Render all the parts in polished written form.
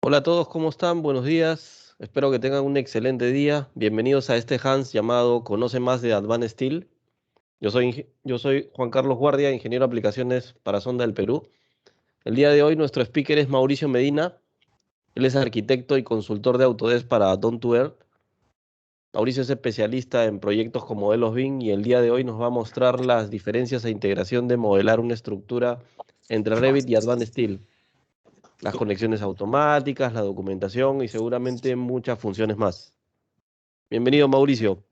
Hola a todos, ¿cómo están? Buenos días. Espero que tengan un excelente día. Bienvenidos a este Hans llamado Conoce más de Advanced Steel. Yo soy Juan Carlos Guardia, ingeniero de aplicaciones para Sonda del Perú. El día de hoy nuestro speaker es Mauricio Medina. Él es arquitecto y consultor de Autodesk para Down2Earth. Mauricio es especialista en proyectos con modelos BIM y el día de hoy nos va a mostrar las diferencias e integración de modelar una estructura entre Revit y Advanced Steel, las conexiones automáticas, la documentación y seguramente muchas funciones más. Bienvenido, Mauricio.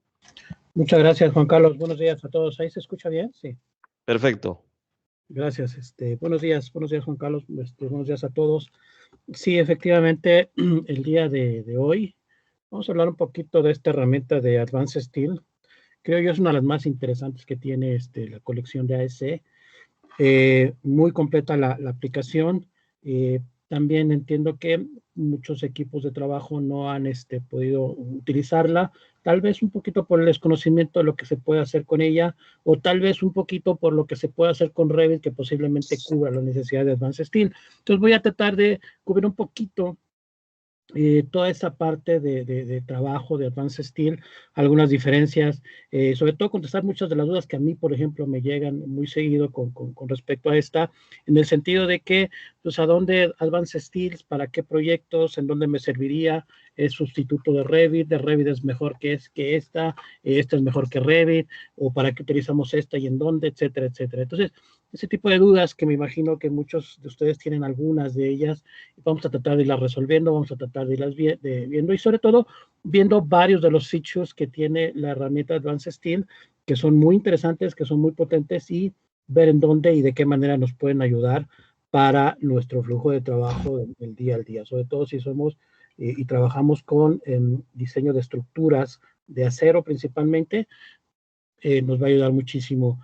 Muchas gracias, Juan Carlos. Buenos días a todos. ¿Ahí se escucha bien? Sí. Perfecto. Gracias. Buenos días, Juan Carlos. Buenos días a todos. Sí, efectivamente, el día de hoy vamos a hablar un poquito de esta herramienta de Advanced Steel. Creo yo es una de las más interesantes que tiene la colección de AEC. Muy completa la aplicación. También entiendo que muchos equipos de trabajo no han podido utilizarla, tal vez un poquito por el desconocimiento de lo que se puede hacer con ella, o tal vez un poquito por lo que se puede hacer con Revit, que posiblemente cubra la necesidad de Advanced Steel. Entonces voy a tratar de cubrir un poquito toda esa parte de trabajo de Advanced Steel, algunas diferencias, sobre todo contestar muchas de las dudas que a mí, por ejemplo, me llegan muy seguido con respecto a esta, en el sentido de que, pues, ¿a dónde Advanced Steel? ¿Para qué proyectos? ¿En dónde me serviría? ¿Es sustituto de Revit es mejor que esta es mejor que Revit, o para qué utilizamos esta y en dónde, etcétera, etcétera. Entonces, ese tipo de dudas que me imagino que muchos de ustedes tienen algunas de ellas, vamos a tratar de irlas resolviendo, vamos a tratar de irlas viendo y sobre todo viendo varios de los features que tiene la herramienta Advanced Steel, que son muy interesantes, que son muy potentes, y ver en dónde y de qué manera nos pueden ayudar para nuestro flujo de trabajo del día al día, sobre todo si somos y trabajamos con diseño de estructuras de acero principalmente. Nos va a ayudar muchísimo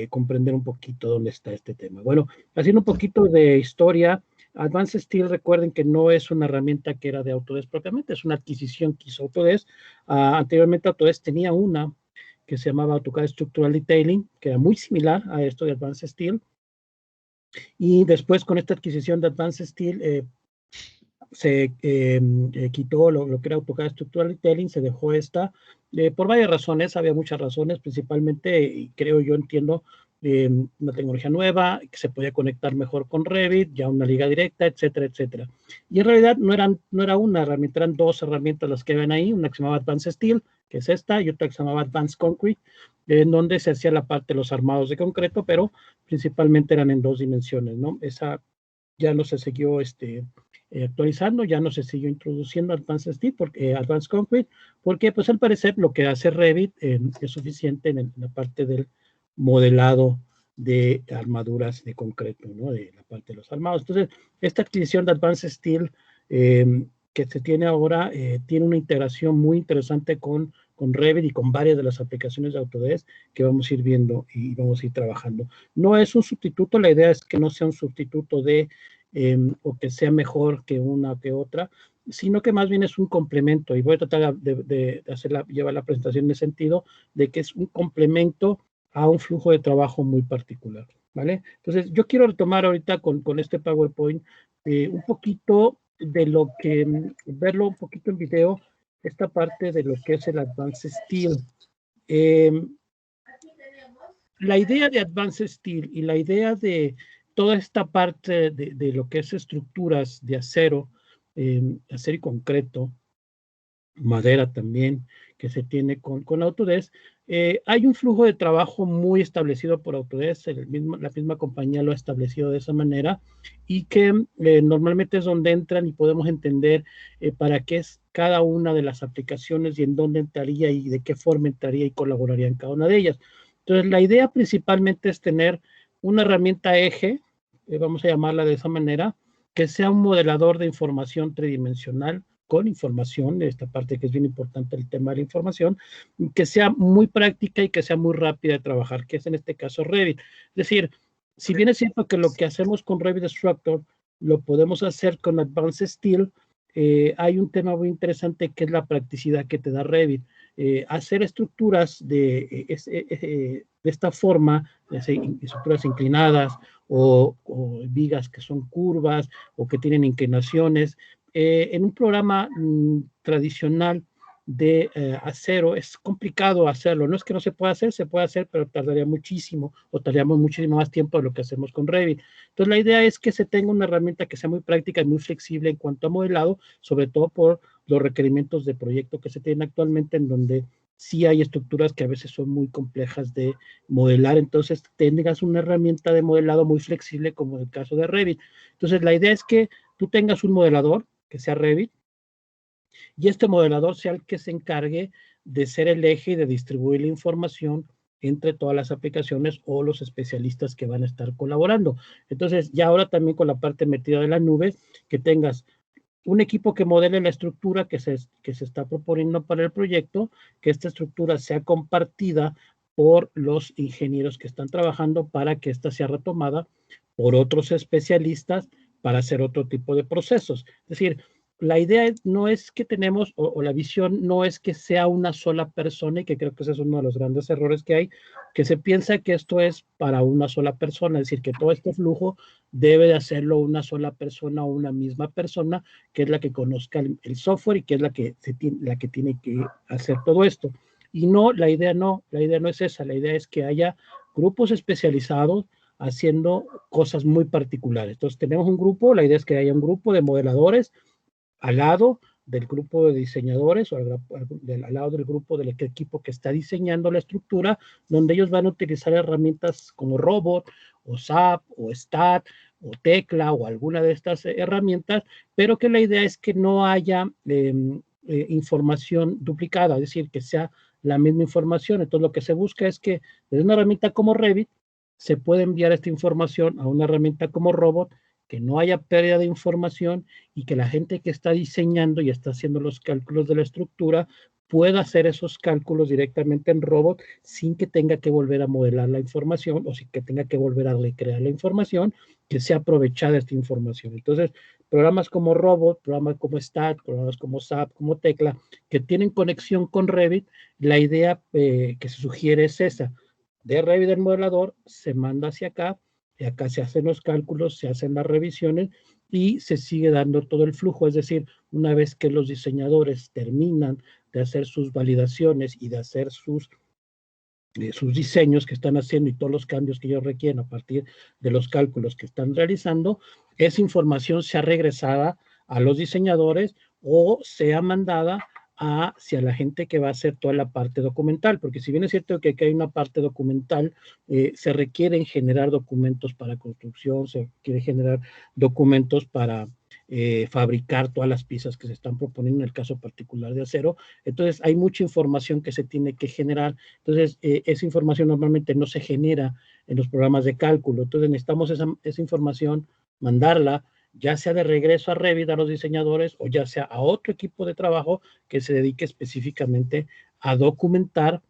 comprender un poquito dónde está este tema. Bueno, haciendo un poquito de historia, Advanced Steel, recuerden que no es una herramienta que era de Autodesk propiamente, es una adquisición que hizo Autodesk. Anteriormente Autodesk tenía una que se llamaba AutoCAD Structural Detailing, que era muy similar a esto de Advanced Steel. Y después, con esta adquisición de Advanced Steel, se quitó lo que era AutoCAD Structural Detailing, se dejó esta por varias razones, había muchas razones, principalmente, y creo yo entiendo, una tecnología nueva, que se podía conectar mejor con Revit, ya una liga directa, etcétera, etcétera. Y en realidad no era una herramienta, eran dos herramientas las que ven ahí, una que se llamaba Advanced Steel, que es esta, y otra que se llamaba Advanced Concrete, en donde se hacía la parte de los armados de concreto, pero principalmente eran en dos dimensiones, ¿no? Esa ya no se siguió actualizando, ya no se siguió introduciendo Advanced Steel, Advanced Concrete, porque pues al parecer lo que hace Revit es suficiente en la parte del modelado de armaduras de concreto, ¿no? De la parte de los armados. Entonces, esta adquisición de Advanced Steel que se tiene ahora tiene una integración muy interesante con Revit y con varias de las aplicaciones de Autodesk que vamos a ir viendo y vamos a ir trabajando. No es un sustituto, la idea es que no sea un sustituto de o que sea mejor que una o que otra, sino que más bien es un complemento, y voy a tratar de llevar la presentación en el sentido de que es un complemento a un flujo de trabajo muy particular, ¿vale? Entonces, yo quiero retomar ahorita con este PowerPoint un poquito de lo que, verlo un poquito en video, esta parte de lo que es el Advanced Steel. La idea de Advanced Steel y la idea de toda esta parte de lo que es estructuras de acero, acero y concreto, madera también, que se tiene con Autodesk, hay un flujo de trabajo muy establecido por Autodesk, la misma compañía lo ha establecido de esa manera, y que normalmente es donde entran y podemos entender para qué es cada una de las aplicaciones y en dónde entraría y de qué forma entraría y colaboraría en cada una de ellas. Entonces, la idea principalmente es tener una herramienta eje, vamos a llamarla de esa manera, que sea un modelador de información tridimensional, con información, esta parte que es bien importante, el tema de la información, que sea muy práctica y que sea muy rápida de trabajar, que es en este caso Revit. Es decir, si bien es cierto que lo que hacemos con Revit Structure lo podemos hacer con Advanced Steel, hay un tema muy interesante que es la practicidad que te da Revit. Hacer estructuras de esta forma, estructuras inclinadas o vigas que son curvas o que tienen inclinaciones, en un programa tradicional de acero es complicado hacerlo. No es que no se pueda hacer, se puede hacer, pero tardaría muchísimo o tardaríamos muchísimo más tiempo de lo que hacemos con Revit. Entonces, la idea es que se tenga una herramienta que sea muy práctica y muy flexible en cuanto a modelado, sobre todo por los requerimientos de proyecto que se tienen actualmente, en donde sí hay estructuras que a veces son muy complejas de modelar. Entonces, tengas una herramienta de modelado muy flexible, como en el caso de Revit. Entonces, la idea es que tú tengas un modelador que sea Revit, y este modelador sea el que se encargue de ser el eje y de distribuir la información entre todas las aplicaciones o los especialistas que van a estar colaborando. Entonces, ya ahora también con la parte metida de la nube, que tengas un equipo que modele la estructura que se está proponiendo para el proyecto, que esta estructura sea compartida por los ingenieros que están trabajando para que esta sea retomada por otros especialistas para hacer otro tipo de procesos. Es decir, la idea no es que tenemos, o la visión no es que sea una sola persona, y que creo que ese es uno de los grandes errores que hay, que se piensa que esto es para una sola persona, es decir, que todo este flujo debe de hacerlo una sola persona o una misma persona, que es la que conozca el software y que es la que tiene que hacer todo esto. Y no, la idea no es esa, la idea es que haya grupos especializados haciendo cosas muy particulares. Entonces tenemos un grupo, la idea es que haya un grupo de modeladores al lado del grupo de diseñadores o al lado del grupo del equipo que está diseñando la estructura, donde ellos van a utilizar herramientas como Robot o SAP o STAT o Tecla o alguna de estas herramientas, pero que la idea es que no haya información duplicada, es decir, que sea la misma información. Entonces lo que se busca es que desde una herramienta como Revit se puede enviar esta información a una herramienta como Robot, que no haya pérdida de información y que la gente que está diseñando y está haciendo los cálculos de la estructura pueda hacer esos cálculos directamente en Robot sin que tenga que volver a modelar la información o sin que tenga que volver a recrear la información, que sea aprovechada esta información. Entonces, programas como Robot, programas como STAT, programas como SAP, como Tecla, que tienen conexión con Revit, la idea que se sugiere es esa. De Revit del modelador se manda hacia acá, y acá se hacen los cálculos, se hacen las revisiones y se sigue dando todo el flujo. Es decir, una vez que los diseñadores terminan de hacer sus validaciones y de hacer sus diseños que están haciendo y todos los cambios que ellos requieren a partir de los cálculos que están realizando, esa información sea regresada a los diseñadores o sea mandada hacia la gente que va a hacer toda la parte documental, porque si bien es cierto que aquí hay una parte documental, se requieren generar documentos para construcción, se quiere generar documentos para fabricar todas las piezas que se están proponiendo en el caso particular de acero. Entonces hay mucha información que se tiene que generar. Entonces esa información normalmente no se genera en los programas de cálculo. Entonces necesitamos esa información, mandarla, ya sea de regreso a Revit a los diseñadores o ya sea a otro equipo de trabajo que se dedique específicamente a documentar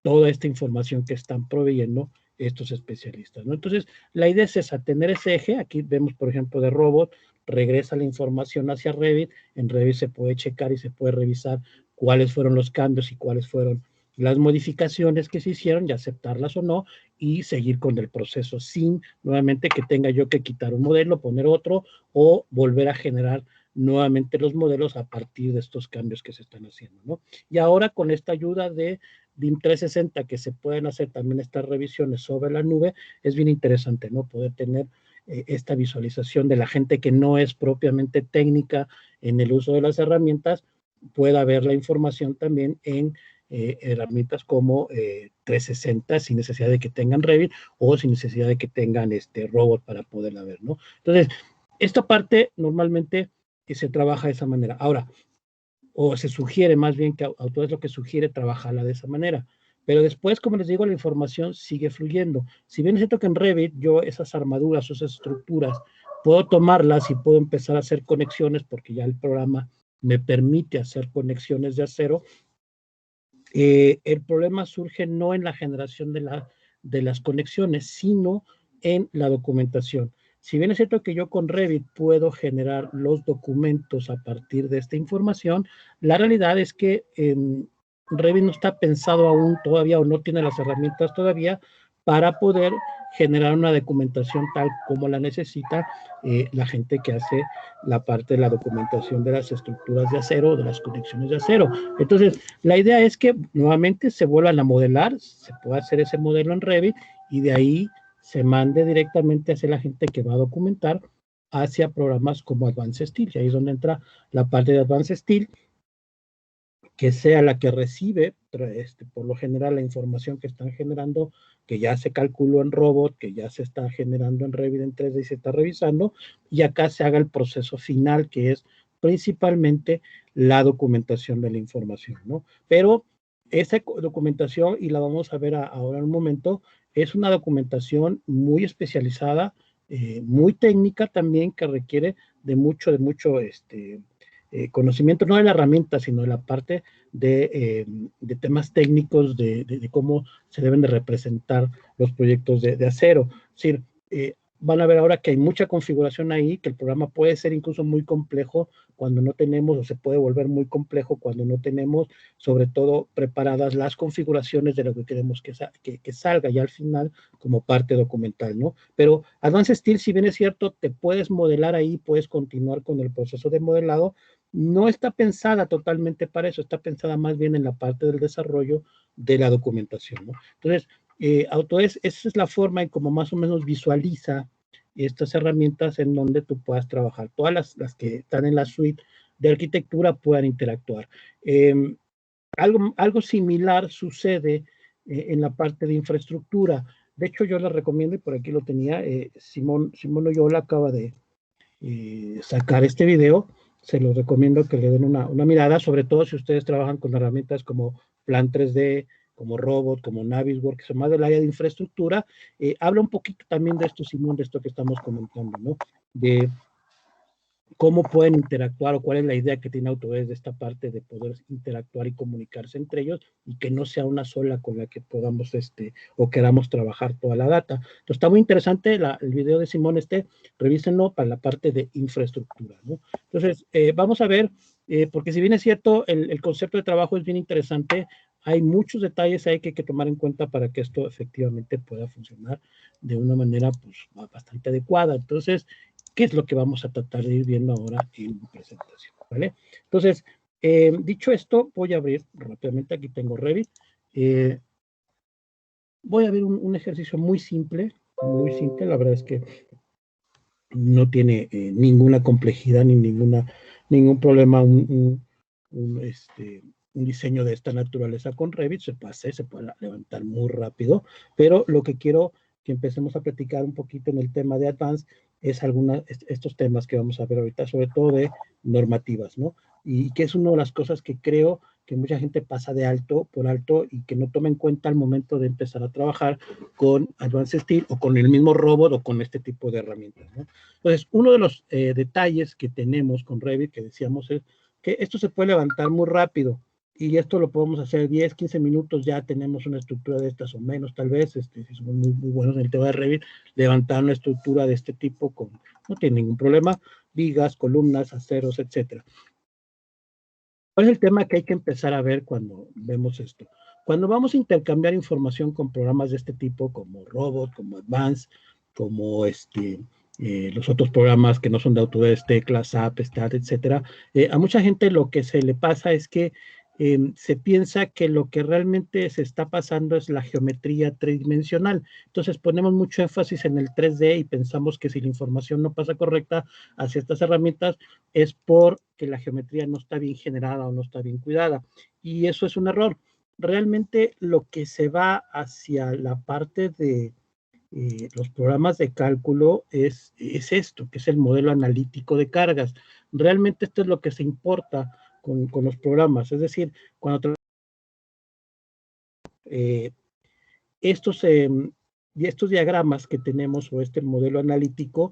toda esta información que están proveyendo estos especialistas, ¿no? Entonces, la idea es esa, tener ese eje. Aquí vemos, por ejemplo, de Robot, regresa la información hacia Revit. En Revit se puede checar y se puede revisar cuáles fueron los cambios y cuáles fueron las modificaciones que se hicieron y aceptarlas o no y seguir con el proceso sin nuevamente que tenga yo que quitar un modelo, poner otro o volver a generar nuevamente los modelos a partir de estos cambios que se están haciendo, ¿no? Y ahora con esta ayuda de BIM 360, que se pueden hacer también estas revisiones sobre la nube, es bien interesante, ¿no? Poder tener esta visualización de la gente que no es propiamente técnica en el uso de las herramientas, pueda ver la información también en herramientas como 360 sin necesidad de que tengan Revit o sin necesidad de que tengan Robot para poderla ver, ¿no? Entonces, esta parte normalmente se trabaja de esa manera. Ahora, o se sugiere más bien que Auto es lo que sugiere trabajarla de esa manera. Pero después, como les digo, la información sigue fluyendo. Si bien es cierto que en Revit yo esas armaduras o esas estructuras puedo tomarlas y puedo empezar a hacer conexiones porque ya el programa me permite hacer conexiones de acero, el problema surge no en la generación de las conexiones, sino en la documentación. Si bien es cierto que yo con Revit puedo generar los documentos a partir de esta información, la realidad es que Revit no está pensado aún todavía o no tiene las herramientas todavía para poder generar una documentación tal como la necesita la gente que hace la parte de la documentación de las estructuras de acero, de las conexiones de acero. Entonces, la idea es que nuevamente se vuelvan a modelar, se pueda hacer ese modelo en Revit y de ahí se mande directamente hacia la gente que va a documentar hacia programas como Advanced Steel. Y ahí es donde entra la parte de Advanced Steel, que sea la que recibe, por lo general, la información que están generando, que ya se calculó en robot, que ya se está generando en Revit en 3D y se está revisando, y acá se haga el proceso final, que es principalmente la documentación de la información, ¿no? Pero esa documentación, y la vamos a ver ahora en un momento, es una documentación muy especializada, muy técnica también, que requiere de mucho conocimiento, no de la herramienta, sino de la parte de temas técnicos, de cómo se deben de representar los proyectos de acero. Es decir, van a ver ahora que hay mucha configuración ahí, que el programa puede ser incluso muy complejo cuando no tenemos, o se puede volver muy complejo cuando no tenemos, sobre todo, preparadas las configuraciones de lo que queremos que salga ya al final como parte documental, ¿no? Pero Advanced Steel, si bien es cierto, te puedes modelar ahí, puedes continuar con el proceso de modelado, no está pensada totalmente para eso, está pensada más bien en la parte del desarrollo de la documentación, ¿no? Entonces, Autodesk, esa es la forma en como más o menos visualiza estas herramientas en donde tú puedas trabajar. Todas las que están en la suite de arquitectura puedan interactuar. Algo similar sucede en la parte de infraestructura. De hecho, yo les recomiendo, y por aquí lo tenía, Simón Oyola acaba de sacar este video. Se los recomiendo que le den una mirada, sobre todo si ustedes trabajan con herramientas como Plan 3D, como Robot, como Navisworks, que son más del área de infraestructura. Habla un poquito también de esto, Simón, de esto que estamos comentando, ¿no? De cómo pueden interactuar o cuál es la idea que tiene Autodesk de esta parte de poder interactuar y comunicarse entre ellos y que no sea una sola con la que podamos o queramos trabajar toda la data. Entonces está muy interesante el video de Simón revísenlo para la parte de infraestructura, ¿no? Entonces vamos a ver, porque si bien es cierto, el concepto de trabajo es bien interesante, hay muchos detalles ahí que hay que tomar en cuenta para que esto efectivamente pueda funcionar de una manera pues bastante adecuada. Entonces, ¿qué es lo que vamos a tratar de ir viendo ahora en mi presentación? ¿Vale? Entonces, dicho esto, voy a abrir rápidamente, aquí tengo Revit. Voy a abrir un ejercicio muy simple, la verdad es que no tiene ninguna complejidad ni ningún problema, un diseño de esta naturaleza con Revit, se puede levantar muy rápido, pero lo que quiero que empecemos a platicar un poquito en el tema de Advanced es estos temas que vamos a ver ahorita, sobre todo de normativas, ¿no? Y que es una de las cosas que creo que mucha gente pasa por alto y que no toma en cuenta al momento de empezar a trabajar con Advanced Steel o con el mismo robot o con este tipo de herramientas, ¿no? Entonces, uno de los detalles que tenemos con Revit, que decíamos, es que esto se puede levantar muy rápido y esto lo podemos hacer 10, 15 minutos, ya tenemos una estructura de estas o menos, tal vez, si somos muy buenos en el tema de Revit, levantar una estructura de este tipo no tiene ningún problema, vigas, columnas, aceros, etcétera. ¿Cuál es el tema que hay que empezar a ver cuando vemos esto? Cuando vamos a intercambiar información con programas de este tipo, como Robot, como Advanced, como los otros programas que no son de Autodesk, Tecla, SAP, STAT, etcétera, a mucha gente lo que se le pasa es que se piensa que lo que realmente se está pasando es la geometría tridimensional. Entonces ponemos mucho énfasis en el 3D y pensamos que si la información no pasa correcta hacia estas herramientas es porque la geometría no está bien generada o no está bien cuidada. Y eso es un error. Realmente lo que se va hacia la parte de los programas de cálculo es esto, que es el modelo analítico de cargas. Realmente esto es lo que se importa con los programas. Es decir, cuando estos diagramas que tenemos o este modelo analítico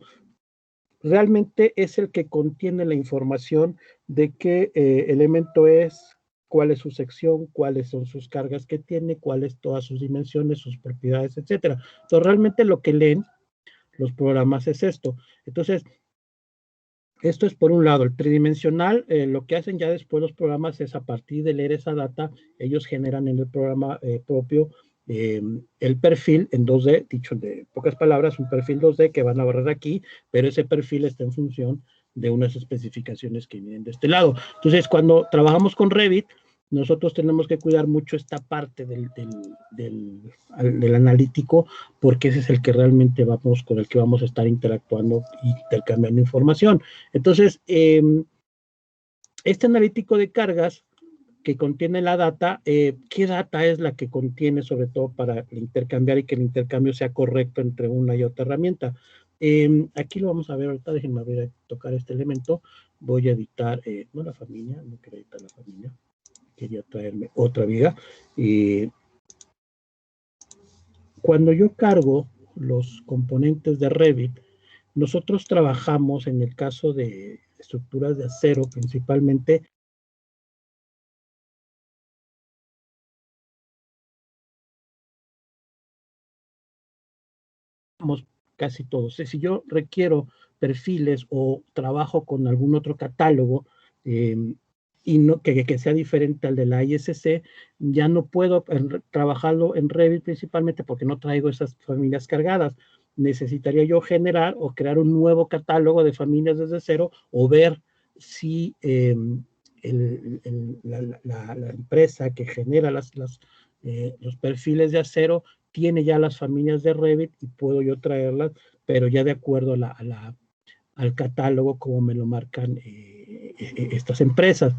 realmente es el que contiene la información de qué elemento es, cuál es su sección, cuáles son sus cargas que tiene, cuáles todas sus dimensiones, sus propiedades, etcétera. Entonces, realmente lo que leen los programas es esto. Entonces, esto es por un lado, el tridimensional, lo que hacen ya después los programas es a partir de leer esa data, ellos generan en el programa propio el perfil en 2D, dicho de pocas palabras, un perfil 2D que van a borrar aquí, pero ese perfil está en función de unas especificaciones que vienen de este lado. Entonces, cuando trabajamos con Revit, nosotros tenemos que cuidar mucho esta parte del analítico, porque ese es el que realmente vamos, con el que vamos a estar interactuando y intercambiando información. Entonces, este analítico de cargas que contiene la data, ¿qué data es la que contiene sobre todo para intercambiar y que el intercambio sea correcto entre una y otra herramienta? Aquí lo vamos a ver ahorita, déjenme ver, tocar este elemento, voy a editar, no la familia, no quiero editar la familia, quería traerme otra viga. Cuando yo cargo los componentes de Revit, nosotros trabajamos en el caso de estructuras de acero principalmente casi todos. Si yo requiero perfiles o trabajo con algún otro catálogo y no, que sea diferente al de la ISC, ya no puedo trabajarlo en Revit principalmente porque no traigo esas familias cargadas. Necesitaría yo generar o crear un nuevo catálogo de familias desde cero o ver si la empresa que genera los perfiles de acero tiene ya las familias de Revit y puedo yo traerlas, pero ya de acuerdo al catálogo como me lo marcan estas empresas.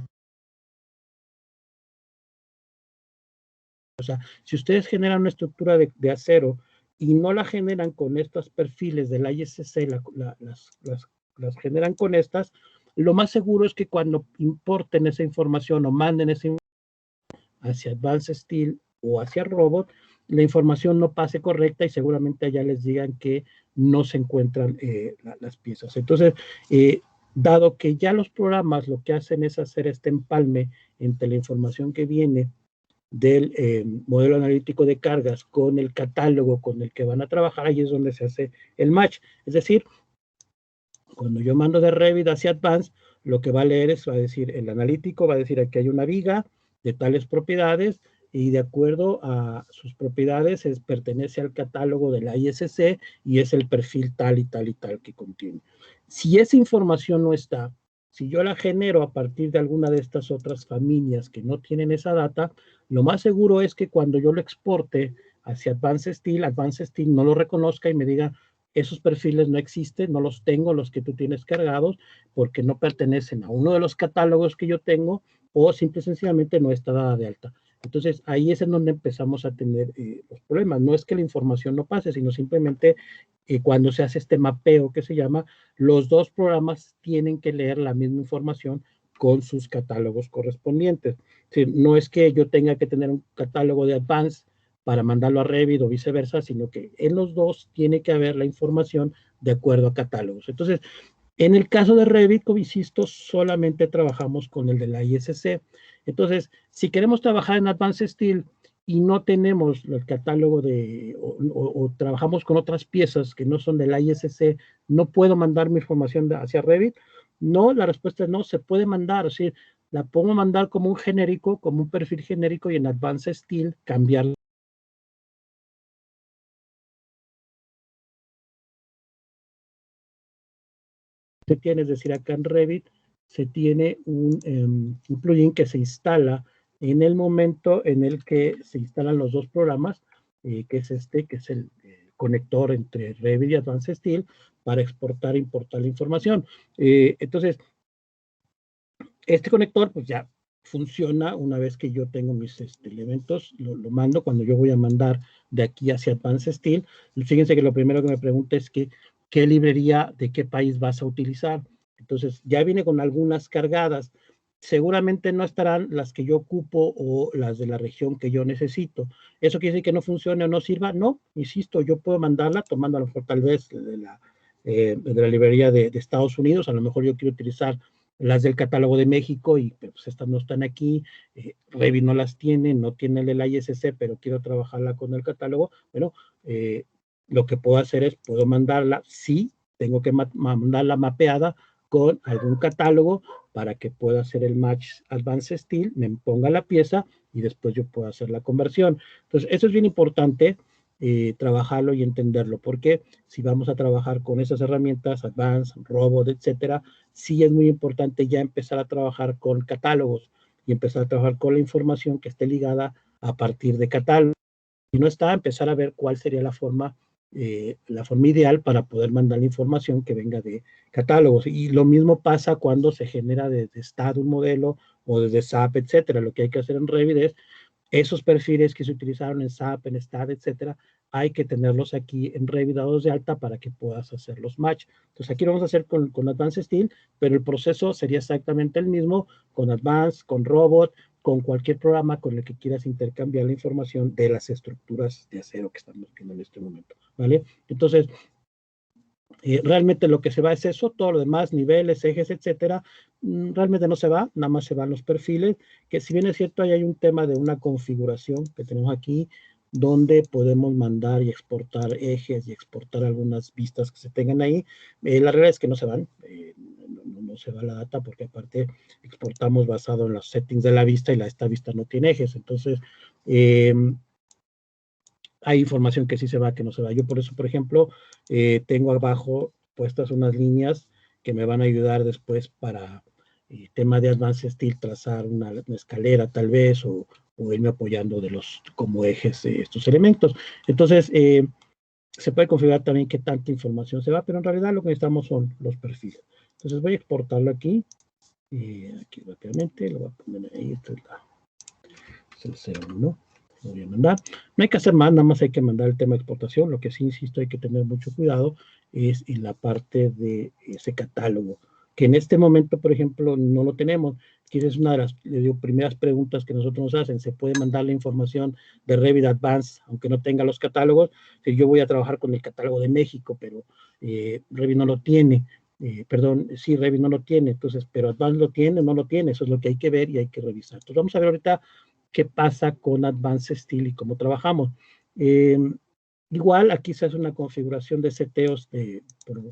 O sea, si ustedes generan una estructura de acero y no la generan con estos perfiles del ISC, las generan con estas, lo más seguro es que cuando importen esa información o manden esa información hacia Advanced Steel o hacia Robot, la información no pase correcta y seguramente allá les digan que no se encuentran las piezas. Entonces, dado que ya los programas lo que hacen es hacer este empalme entre la información que viene del modelo analítico de cargas con el catálogo con el que van a trabajar, ahí es donde se hace el match. Es decir, cuando yo mando de Revit hacia Advanced, lo que va a leer es, va a decir, el analítico va a decir aquí hay una viga de tales propiedades y de acuerdo a sus propiedades pertenece al catálogo de la ISC y es el perfil tal y tal y tal que contiene. Si esa información no está, si yo la genero a partir de alguna de estas otras familias que no tienen esa data, lo más seguro es que cuando yo lo exporte hacia Advanced Steel no lo reconozca y me diga, esos perfiles no existen, no los tengo, los que tú tienes cargados, porque no pertenecen a uno de los catálogos que yo tengo o simple y sencillamente no está dada de alta. Entonces, ahí es en donde empezamos a tener los problemas. No es que la información no pase, sino simplemente cuando se hace este mapeo que se llama, los dos programas tienen que leer la misma información con sus catálogos correspondientes. Es decir, no es que yo tenga que tener un catálogo de Advanced para mandarlo a Revit o viceversa, sino que en los dos tiene que haber la información de acuerdo a catálogos. Entonces, en el caso de Revit, como insisto, solamente trabajamos con el de la ISC. Entonces, si queremos trabajar en Advanced Steel y no tenemos el catálogo o trabajamos con otras piezas que no son de la ISC, ¿no puedo mandar mi información hacia Revit? No, la respuesta es no, se puede mandar, o sea, la puedo mandar como un genérico, como un perfil genérico y en Advanced Steel cambiar. Se tiene, es decir, acá en Revit se tiene un plugin que se instala en el momento en el que se instalan los dos programas, que es que es el conector entre Revit y Advanced Steel para exportar e importar la información. Entonces, este conector pues ya funciona una vez que yo tengo mis elementos, lo mando cuando yo voy a mandar de aquí hacia Advanced Steel. Fíjense que lo primero que me pregunta es que qué librería de qué país vas a utilizar. Entonces ya viene con algunas cargadas. Seguramente no estarán las que yo ocupo o las de la región que yo necesito. ¿Eso quiere decir que no funcione o no sirva? No, insisto, yo puedo mandarla tomando a lo mejor tal vez de la librería de Estados Unidos. A lo mejor yo quiero utilizar las del catálogo de México y pues estas no están aquí, Revit no las tiene, no tiene el de la ISC, pero quiero trabajarla con el catálogo. Bueno, lo que puedo hacer es, puedo mandarla, sí, tengo que mandarla mapeada con algún catálogo, para que pueda hacer el match Advanced Steel, me ponga la pieza y después yo puedo hacer la conversión. Entonces, eso es bien importante, trabajarlo y entenderlo, porque si vamos a trabajar con esas herramientas, Advanced, Robot, etcétera, sí es muy importante ya empezar a trabajar con catálogos y empezar a trabajar con la información que esté ligada a partir de catálogos. Si no está, empezar a ver cuál sería la forma ideal para poder mandar la información que venga de catálogos. Y lo mismo pasa cuando se genera desde STAAD un modelo o desde SAP, etcétera. Lo que hay que hacer en Revit es esos perfiles que se utilizaron en SAP, en STAAD, etcétera, hay que tenerlos aquí en Revit dados de alta para que puedas hacer los match. Entonces aquí lo vamos a hacer con Advanced Steel, pero el proceso sería exactamente el mismo con Advanced, con Robot, con cualquier programa con el que quieras intercambiar la información de las estructuras de acero que estamos viendo en este momento, ¿vale? Entonces, realmente lo que se va es eso, todo lo demás, niveles, ejes, etcétera, realmente no se va, nada más se van los perfiles, que si bien es cierto, ahí hay un tema de una configuración que tenemos aquí, donde podemos mandar y exportar ejes y exportar algunas vistas que se tengan ahí. La realidad es que no se van, no se va la data, porque aparte exportamos basado en los settings de la vista y esta vista no tiene ejes, entonces hay información que sí se va, que no se va. Yo por eso, por ejemplo, tengo abajo puestas unas líneas que me van a ayudar después para tema de Advanced Steel, trazar una escalera tal vez, o irme apoyando como ejes estos elementos. Entonces, se puede configurar también qué tanta información se va, pero en realidad lo que necesitamos son los perfiles. Entonces voy a exportarlo aquí, aquí rápidamente, lo voy a poner ahí, esta es el 01. Lo voy a mandar. No hay que hacer más, nada más hay que mandar el tema de exportación. Lo que sí, insisto, hay que tener mucho cuidado es en la parte de ese catálogo, que en este momento, por ejemplo, no lo tenemos. Que es una de las primeras preguntas que nosotros nos hacen. ¿Se puede mandar la información de Revit Advanced, aunque no tenga los catálogos? Si yo voy a trabajar con el catálogo de México, pero Revit no lo tiene. Perdón, sí, Revit no lo tiene, entonces, pero Advanced lo tiene, no lo tiene. Eso es lo que hay que ver y hay que revisar. Entonces, vamos a ver ahorita qué pasa con Advanced Steel y cómo trabajamos. Igual aquí se hace una configuración de seteos por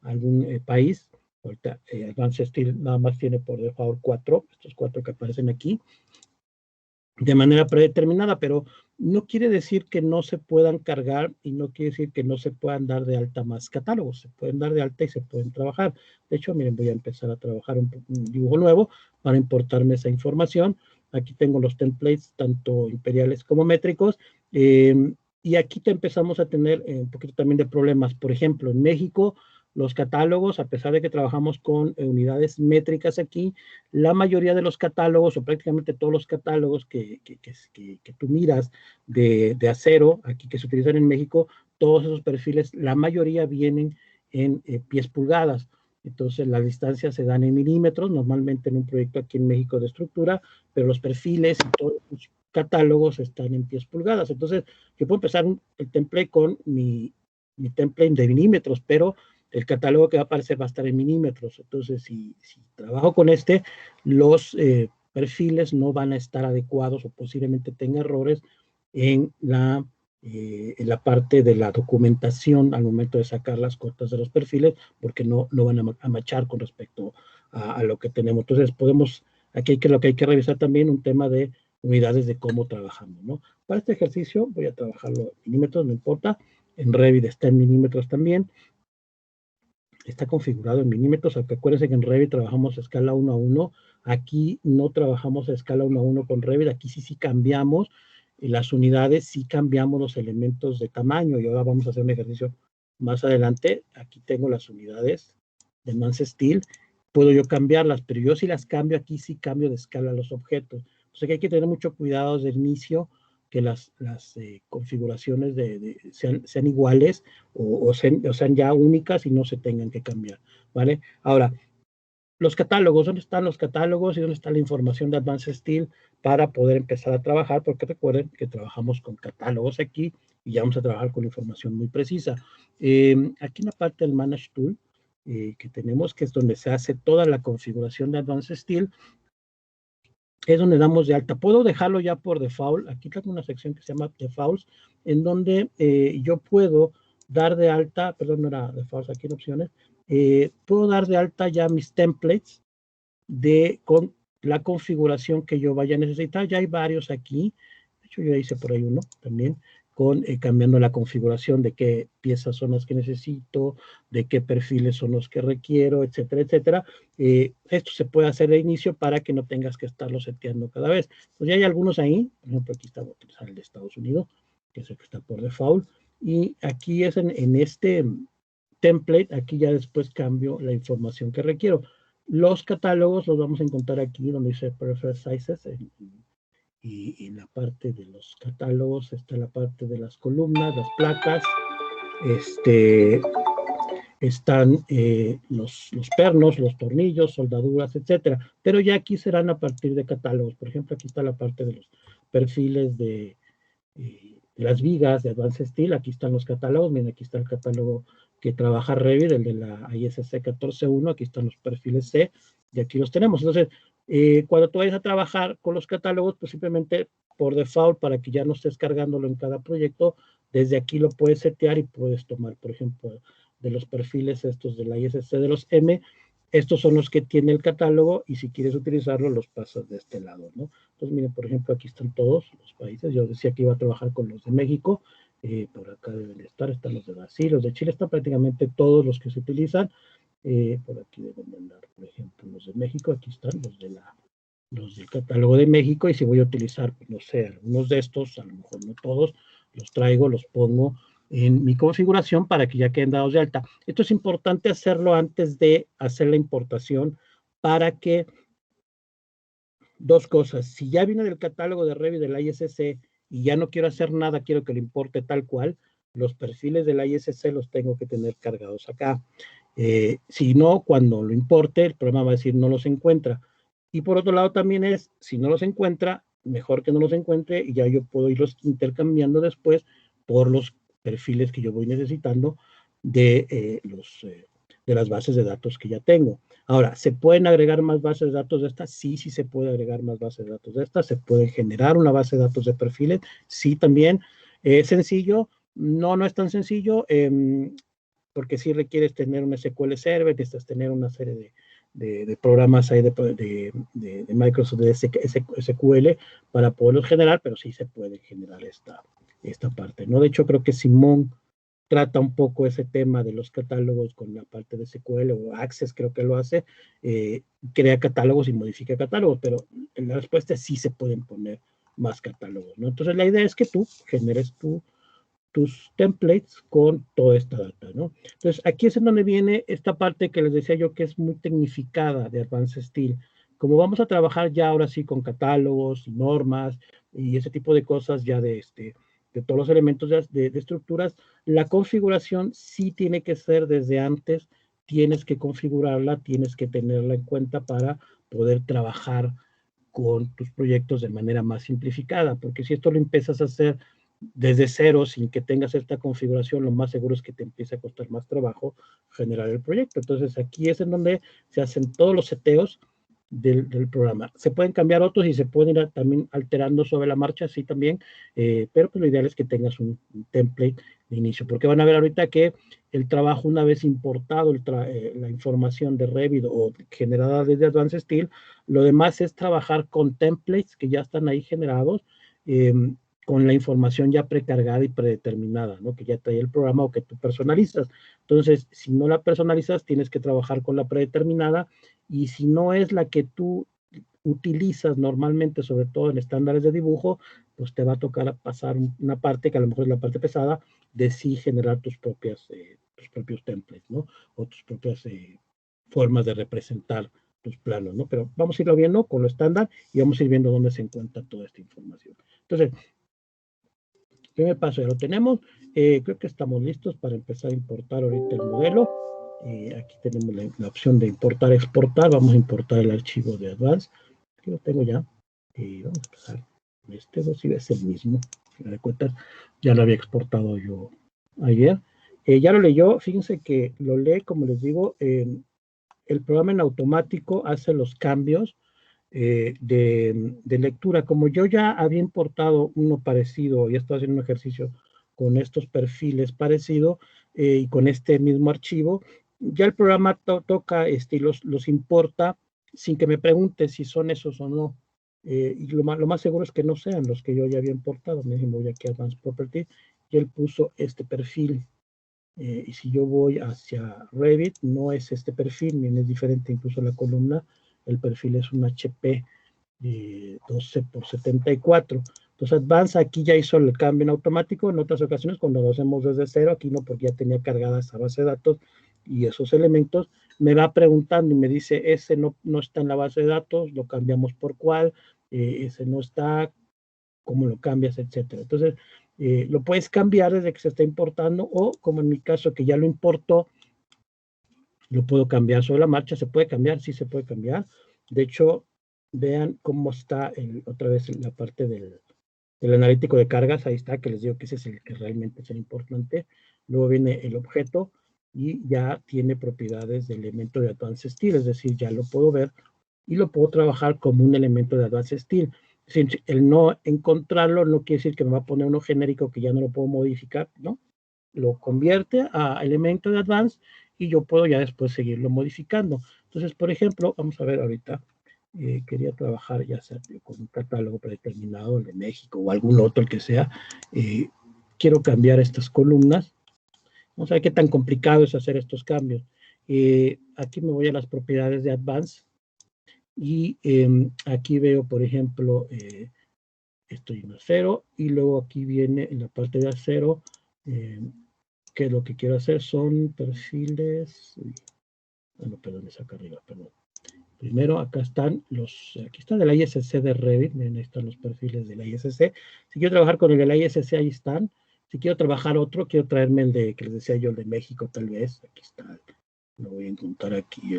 algún país. Ahorita Advanced Steel nada más tiene por default 4, estos 4 que aparecen aquí, de manera predeterminada, pero no quiere decir que no se puedan cargar y no quiere decir que no se puedan dar de alta más catálogos. Se pueden dar de alta y se pueden trabajar. De hecho, miren, voy a empezar a trabajar un dibujo nuevo para importarme esa información. Aquí tengo los templates, tanto imperiales como métricos. Y aquí empezamos a tener un poquito también de problemas. Por ejemplo, en México, los catálogos, a pesar de que trabajamos con unidades métricas aquí, la mayoría de los catálogos, o prácticamente todos los catálogos que tú miras de acero, aquí que se utilizan en México, todos esos perfiles, la mayoría vienen en pies pulgadas. Entonces, las distancias se dan en milímetros, normalmente en un proyecto aquí en México de estructura, pero los perfiles y todos los catálogos están en pies pulgadas. Entonces, yo puedo empezar el template con mi template de milímetros, pero el catálogo que va a aparecer va a estar en milímetros. Entonces, si trabajo con los perfiles no van a estar adecuados o posiblemente tenga errores en la parte de la documentación al momento de sacar las cotas de los perfiles, porque no van a machar con respecto a lo que tenemos. Entonces, aquí lo que hay que revisar también un tema de unidades de cómo trabajamos, ¿no? Para este ejercicio voy a trabajarlo en milímetros, no importa. En Revit está en milímetros también. Está configurado en milímetros, aunque acuérdense que en Revit trabajamos a escala 1 a 1. Aquí no trabajamos a escala 1 a 1 con Revit. Aquí sí cambiamos las unidades, sí cambiamos los elementos de tamaño. Y ahora vamos a hacer un ejercicio más adelante. Aquí tengo las unidades de Advanced Steel. Puedo yo cambiarlas, pero yo si las cambio aquí, sí cambio de escala los objetos. O sea que hay que tener mucho cuidado desde el inicio que las configuraciones sean iguales o sean ya únicas y no se tengan que cambiar, ¿vale? Ahora, los catálogos, ¿dónde están los catálogos y dónde está la información de Advanced Steel para poder empezar a trabajar? Porque recuerden que trabajamos con catálogos aquí y ya vamos a trabajar con información muy precisa. Aquí en la parte del Manage Tool que tenemos, que es donde se hace toda la configuración de Advanced Steel, es donde damos de alta. Puedo dejarlo ya por default. Aquí tengo una sección que se llama Defaults, en donde yo puedo dar de alta, perdón, no era defaults, aquí en opciones, puedo dar de alta ya mis templates con la configuración que yo vaya a necesitar. Ya hay varios aquí. De hecho, yo hice por ahí uno también, con cambiando la configuración de qué piezas son las que necesito, de qué perfiles son los que requiero, etcétera, etcétera. Esto se puede hacer de inicio para que no tengas que estarlo seteando cada vez. Pues ya hay algunos ahí. Por ejemplo, aquí está, voy a utilizar el de Estados Unidos, que es el que está por default. Y aquí es en este template, aquí ya después cambio la información que requiero. Los catálogos los vamos a encontrar aquí donde dice Preferred Sizes, y en la parte de los catálogos está la parte de las columnas, las placas, están los pernos, los tornillos, soldaduras, etcétera. Pero ya aquí serán a partir de catálogos. Por ejemplo, aquí está la parte de los perfiles de las vigas de Advanced Steel. Aquí están los catálogos. Miren, aquí está el catálogo que trabaja Revit, el de la ISC 14.1. Aquí están los perfiles C y aquí los tenemos. Entonces, cuando tú vayas a trabajar con los catálogos, pues simplemente por default, para que ya no estés cargándolo en cada proyecto, desde aquí lo puedes setear y puedes tomar, por ejemplo, de los perfiles estos de la ISC de los M, estos son los que tiene el catálogo y si quieres utilizarlo los pasas de este lado, ¿no? Entonces, miren, por ejemplo, aquí están todos los países. Yo decía que iba a trabajar con los de México, por acá deben de estar, están los de Brasil, los de Chile, están prácticamente todos los que se utilizan. Por aquí deben de andar, por ejemplo, los de México, aquí están los del catálogo de México, y si voy a utilizar, pues, no sé, algunos de estos, a lo mejor no todos, los traigo, los pongo en mi configuración para que ya queden dados de alta. Esto es importante hacerlo antes de hacer la importación para que dos cosas. Si ya viene del catálogo de Revit de la ISC y ya no quiero hacer nada, quiero que lo importe tal cual, los perfiles de la ISC los tengo que tener cargados acá. Si no, cuando lo importe, el programa va a decir no los encuentra. Y por otro lado también es, si no los encuentra, mejor que no los encuentre y ya yo puedo irlos intercambiando después por los perfiles que yo voy necesitando de las bases de datos que ya tengo. Ahora, ¿se pueden agregar más bases de datos de estas? Sí, sí se puede agregar más bases de datos de estas. ¿Se puede generar una base de datos de perfiles? Sí, también. ¿Es sencillo? No, no es tan sencillo, porque sí requieres tener un SQL Server, necesitas tener una serie de programas ahí de Microsoft de SQL para poderlos generar, pero sí se puede generar esta parte, ¿no? De hecho, creo que Simón trata un poco ese tema de los catálogos con la parte de SQL, o Access creo que lo hace, crea catálogos y modifica catálogos, pero en la respuesta es sí se pueden poner más catálogos, ¿no? Entonces la idea es que tú generes tus templates con toda esta data, ¿no? Entonces aquí es en donde viene esta parte que les decía yo que es muy tecnificada de Advanced Steel. Como vamos a trabajar ya ahora sí con catálogos y normas y ese tipo de cosas ya de todos los elementos de estructuras, la configuración sí tiene que ser desde antes, tienes que configurarla, tienes que tenerla en cuenta para poder trabajar con tus proyectos de manera más simplificada, porque si esto lo empiezas a hacer desde cero sin que tengas esta configuración, lo más seguro es que te empiece a costar más trabajo generar el proyecto. Entonces aquí es en donde se hacen todos los seteos del programa. Se pueden cambiar otros y se pueden ir también alterando sobre la marcha, sí también, pero pues lo ideal es que tengas un template de inicio, porque van a ver ahorita que el trabajo, una vez importado la información de Revit o generada desde Advanced Steel, lo demás es trabajar con templates que ya están ahí generados, con la información ya precargada y predeterminada, ¿no? Que ya trae el programa o que tú personalizas. Entonces, si no la personalizas, tienes que trabajar con la predeterminada, y si no es la que tú utilizas normalmente, sobre todo en estándares de dibujo, pues te va a tocar pasar una parte que a lo mejor es la parte pesada de sí generar tus propios templates, ¿no? O tus propias formas de representar tus planos, ¿no? Pero vamos a irlo viendo con lo estándar y vamos a ir viendo dónde se encuentra toda esta información. Entonces, primer paso ya lo tenemos. Creo que estamos listos para empezar a importar ahorita el modelo. Aquí tenemos la opción de importar, exportar. Vamos a importar el archivo de Advance. Aquí lo tengo ya. Vamos a empezar. Si es el mismo. De cuentas, ya lo había exportado yo ayer. Ya lo leyó. Fíjense que lo lee, como les digo, el programa en automático hace los cambios de lectura. Como yo ya había importado uno parecido y estoy haciendo un ejercicio con estos perfiles parecido y con este mismo archivo, ya el programa toca y los importa sin que me pregunte si son esos o no. Y lo más seguro es que no sean los que yo ya había importado. Me dije, voy aquí a Advanced Property y él puso este perfil. Y si yo voy hacia Revit, no es este perfil, ni es diferente incluso la columna. El perfil es un HP 12 por 74. Entonces Advanced aquí ya hizo el cambio en automático. En otras ocasiones cuando lo hacemos desde cero, aquí no, porque ya tenía cargada esa base de datos y esos elementos, me va preguntando y me dice, ese no está en la base de datos, lo cambiamos por cuál, ese no está, cómo lo cambias, etcétera. Entonces, lo puedes cambiar desde que se está importando o, como en mi caso, que ya lo importó, lo puedo cambiar sobre la marcha. ¿Se puede cambiar? Sí, se puede cambiar. De hecho, vean cómo está otra vez la parte del analítico de cargas. Ahí está, que les digo que ese es el que realmente es el importante. Luego viene el objeto y ya tiene propiedades de elemento de Advanced Style, es decir, ya lo puedo ver y lo puedo trabajar como un elemento de Advanced Style. Es decir, el no encontrarlo no quiere decir que me va a poner uno genérico que ya no lo puedo modificar, ¿no? Lo convierte a elemento de Advanced y yo puedo ya después seguirlo modificando. Entonces, por ejemplo, vamos a ver ahorita, quería trabajar ya sea con un catálogo predeterminado, el de México o algún otro, el que sea. Quiero cambiar estas columnas. Vamos a ver qué tan complicado es hacer estos cambios. Aquí me voy a las propiedades de Advanced y aquí veo, por ejemplo, estoy en acero y luego aquí viene en la parte de acero, que lo que quiero hacer son perfiles. No, perdón, es acá arriba, perdón. Primero, acá están aquí está de la ISC de Revit, miren, ahí están los perfiles de la ISC. Si quiero trabajar con el de la ISC, ahí están. Si quiero trabajar otro, quiero traerme el de, que les decía yo, el de México, tal vez. Aquí está, lo voy a encontrar aquí,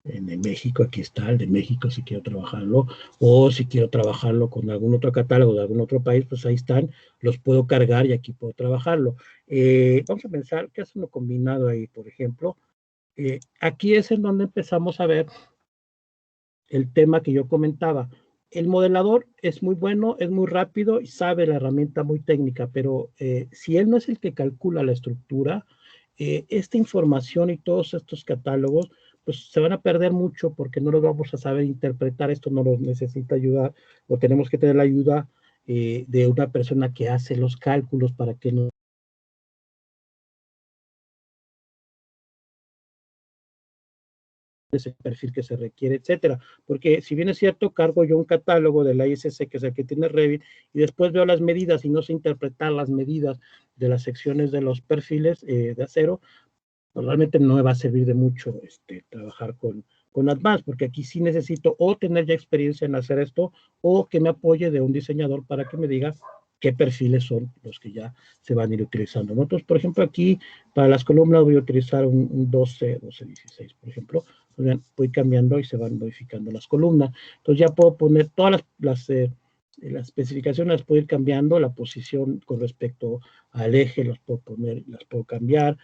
el de México, aquí está el de México si quiero trabajarlo, o si quiero trabajarlo con algún otro catálogo de algún otro país, pues ahí están, los puedo cargar y aquí puedo trabajarlo. Vamos a pensar, ¿qué es uno combinado ahí, por ejemplo? Aquí es en donde empezamos a ver el tema que yo comentaba. El modelador es muy bueno, es muy rápido y sabe la herramienta muy técnica, pero si él no es el que calcula la estructura, esta información y todos estos catálogos, pues se van a perder mucho porque no los vamos a saber interpretar. Esto no nos necesita ayudar, o tenemos que tener la ayuda de una persona que hace los cálculos para que nos ese perfil que se requiere, etcétera. Porque si bien es cierto, cargo yo un catálogo de la ISC, que es el que tiene Revit, y después veo las medidas y no sé interpretar las medidas de las secciones de los perfiles de acero, pues realmente no me va a servir de mucho trabajar con Advanced, porque aquí sí necesito o tener ya experiencia en hacer esto, o que me apoye de un diseñador para que me diga qué perfiles son los que ya se van a ir utilizando. Entonces, por ejemplo, aquí para las columnas voy a utilizar un 1216, por ejemplo. Voy cambiando y se van modificando las columnas. Entonces ya puedo poner todas las especificaciones, las puedo ir cambiando, la posición con respecto al eje, las puedo poner, las puedo cambiar,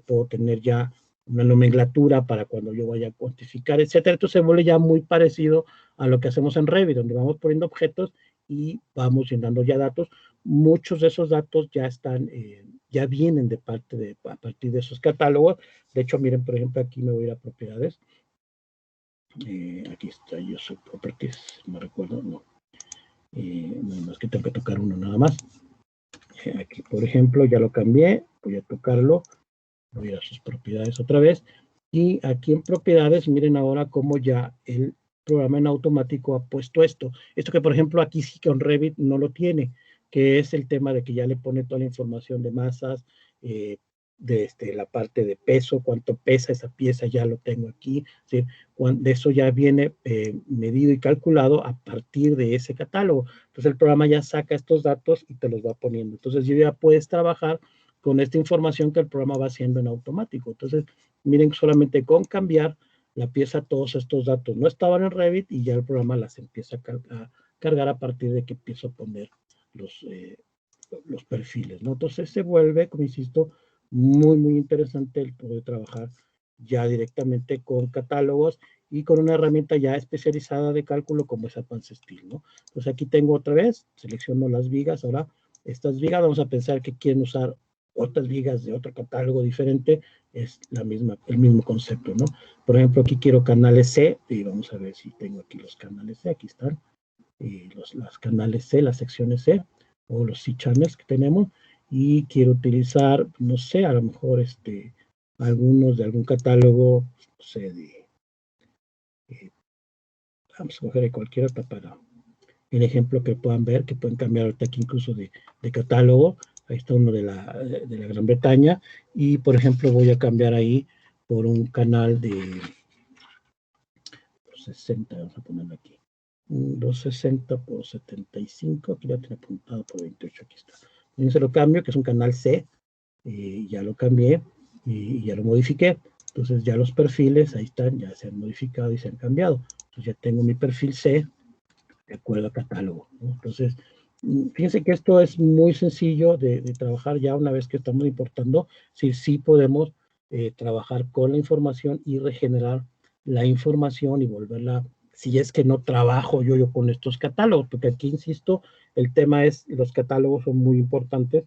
puedo tener ya una nomenclatura para cuando yo vaya a cuantificar, etcétera. Esto se vuelve ya muy parecido a lo que hacemos en Revit, donde vamos poniendo objetos y vamos llenando ya datos. Muchos de esos datos ya están, ya vienen a partir de esos catálogos. De hecho, miren, por ejemplo, aquí me voy a ir a propiedades. Aquí está, yo soy properties, me recuerdo, no. Nada más que tengo que tocar uno nada más. Aquí, por ejemplo, ya lo cambié, voy a tocarlo, voy a ir a sus propiedades otra vez. Y aquí en propiedades, miren ahora cómo ya el programa en automático ha puesto esto. Esto que, por ejemplo, aquí sí con Revit no lo tiene, que es el tema de que ya le pone toda la información de masas, de la parte de peso, cuánto pesa esa pieza, ya lo tengo aquí. ¿Sí? De eso ya viene medido y calculado a partir de ese catálogo. Entonces el programa ya saca estos datos y te los va poniendo. Entonces ya puedes trabajar con esta información que el programa va haciendo en automático. Entonces, miren, solamente con cambiar la pieza, todos estos datos no estaban en Revit y ya el programa las empieza a cargar a partir de que empiezo a poner los perfiles, ¿no? Entonces se vuelve, como insisto, muy, muy interesante el poder trabajar ya directamente con catálogos y con una herramienta ya especializada de cálculo como es Advanced Style, ¿no? Entonces aquí tengo otra vez, selecciono las vigas, ahora estas vigas vamos a pensar que quieren usar otras ligas de otro catálogo diferente, es el mismo concepto, ¿no? Por ejemplo, aquí quiero canales C, y vamos a ver si tengo aquí los canales C, aquí están, los canales C, las secciones C, o los C-channels que tenemos, y quiero utilizar, no sé, a lo mejor algunos de algún catálogo, no sé, vamos a coger cualquier otra para el ejemplo que puedan ver, que pueden cambiar ahorita aquí incluso de catálogo. Ahí está uno de la Gran Bretaña, y por ejemplo voy a cambiar ahí por un canal de 60, vamos a ponerlo aquí. 260 por 75, aquí ya tiene apuntado por 28, aquí está. También se lo cambio, que es un canal C, ya lo cambié y ya lo modifiqué. Entonces ya los perfiles, ahí están, ya se han modificado y se han cambiado. Entonces ya tengo mi perfil C de acuerdo a catálogo, ¿no? Entonces, fíjense que esto es muy sencillo de trabajar ya una vez que estamos importando. Sí podemos trabajar con la información y regenerar la información y volverla, si es que no trabajo yo con estos catálogos, porque aquí, insisto, el tema es, los catálogos son muy importantes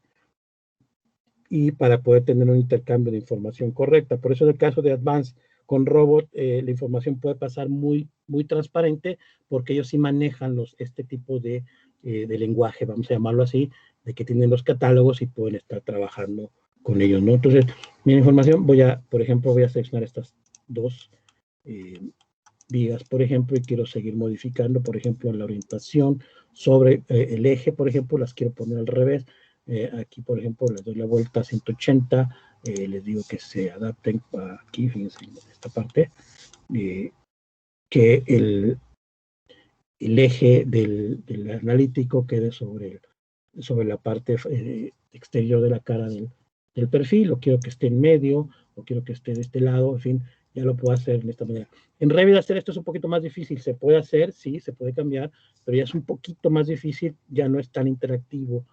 y para poder tener un intercambio de información correcta. Por eso en el caso de Advance con Robot, la información puede pasar muy transparente, porque ellos sí manejan este tipo de lenguaje, vamos a llamarlo así, de que tienen los catálogos y pueden estar trabajando con ellos, ¿no? Entonces, mi información, por ejemplo, voy a seleccionar estas dos vigas, por ejemplo, y quiero seguir modificando, por ejemplo, la orientación sobre el eje, por ejemplo, las quiero poner al revés. Aquí, por ejemplo, les doy la vuelta a 180, les digo que se adapten aquí, fíjense, en esta parte, que el eje del analítico quede sobre la parte exterior de la cara del perfil, o quiero que esté en medio, o quiero que esté de este lado, en fin, ya lo puedo hacer de esta manera. En Revit hacer esto es un poquito más difícil, se puede hacer, sí, se puede cambiar, pero ya es un poquito más difícil, ya no es tan interactivo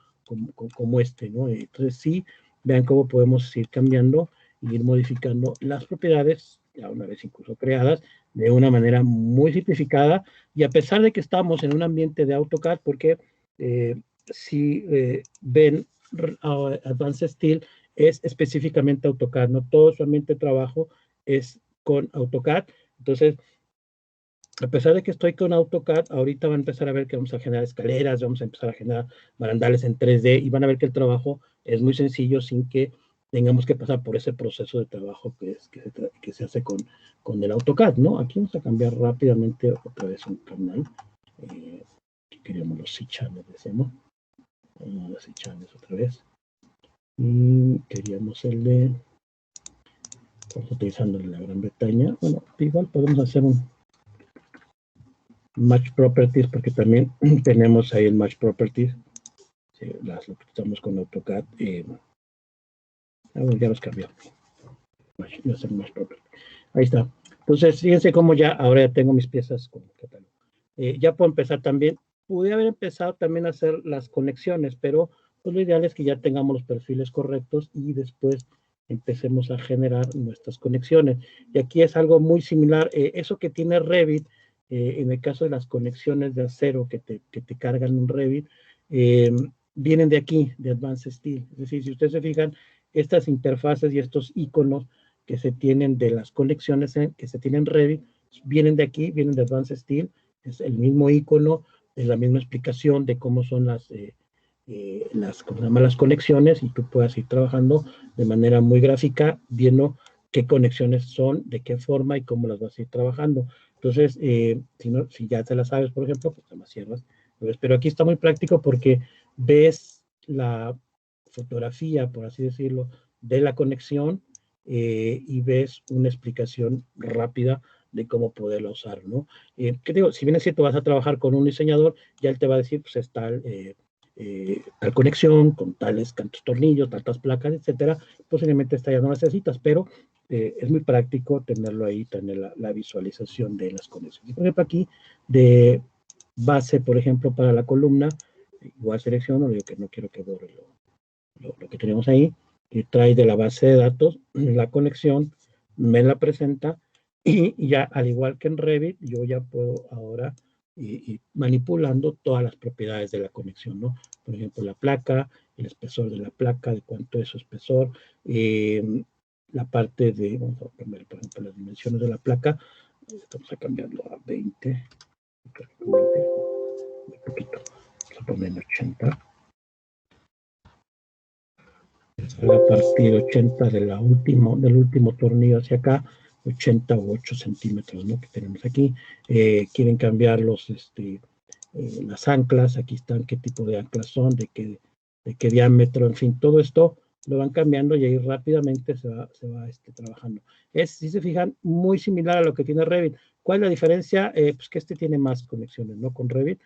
como este, ¿no? Entonces sí, vean cómo podemos ir cambiando y ir modificando las propiedades, ya una vez incluso creadas, de una manera muy simplificada, y a pesar de que estamos en un ambiente de AutoCAD, porque si ven Advanced Steel es específicamente AutoCAD, no todo su ambiente de trabajo es con AutoCAD. Entonces, a pesar de que estoy con AutoCAD, ahorita van a empezar a ver que vamos a generar escaleras, vamos a empezar a generar barandales en 3D, y van a ver que el trabajo es muy sencillo sin que tengamos que pasar por ese proceso de trabajo que se hace con el AutoCAD, ¿no? Aquí vamos a cambiar rápidamente otra vez un canal. Queríamos los C-channels, decíamos. Los C-channels otra vez. Y queríamos el de... Estamos utilizando la Gran Bretaña. Bueno, igual podemos hacer un Match Properties, porque también tenemos ahí el Match Properties. Sí, lo que estamos con AutoCAD. Ya los cambió. Match Properties. Ahí está. Entonces, fíjense cómo ya ahora ya tengo mis piezas con catálogo. Ya puedo empezar también. Pude haber empezado también a hacer las conexiones, pero pues lo ideal es que ya tengamos los perfiles correctos y después empecemos a generar nuestras conexiones. Y aquí es algo muy similar. Eso que tiene Revit, en el caso de las conexiones de acero que te cargan en Revit, vienen de aquí, de Advanced Steel. Es decir, si ustedes se fijan, estas interfaces y estos iconos que se tienen de las conexiones que se tienen en Revit, vienen de aquí, vienen de Advanced Steel. Es el mismo icono, es la misma explicación de cómo son las conexiones, y tú puedas ir trabajando de manera muy gráfica, viendo qué conexiones son, de qué forma y cómo las vas a ir trabajando. Entonces, si ya te las sabes, por ejemplo, pues te las cierras. Pero aquí está muy práctico porque ves la fotografía, por así decirlo, de la conexión, y ves una explicación rápida de cómo poderla usar, ¿no? ¿Qué digo? Si bien es cierto, vas a trabajar con un diseñador, ya él te va a decir, pues está tal conexión, con tantos tornillos, tantas placas, etcétera. Posiblemente esta ya no la necesitas, pero es muy práctico tenerlo ahí, tener la visualización de las conexiones. Por ejemplo, aquí de base, por ejemplo, para la columna, igual selecciono, digo que no quiero que borre lo que tenemos ahí, y trae de la base de datos la conexión, me la presenta, y ya, al igual que en Revit, yo ya puedo ahora ir manipulando todas las propiedades de la conexión, ¿no? por ejemplo, la placa, el espesor de la placa, de cuánto es su espesor, la parte de, vamos a cambiar, por ejemplo, las dimensiones de la placa, vamos a cambiarlo a 20, muy poquito, vamos a poner 80. A partir de 80 del último tornillo hacia acá, 80 u 8 centímetros, ¿no? Que tenemos aquí. Quieren cambiar las anclas, aquí están qué tipo de anclas son, de qué diámetro, en fin, todo esto lo van cambiando y ahí rápidamente se va trabajando. Es, si se fijan, muy similar a lo que tiene Revit. ¿Cuál es la diferencia? Pues que tiene más conexiones, ¿no? Con Revit.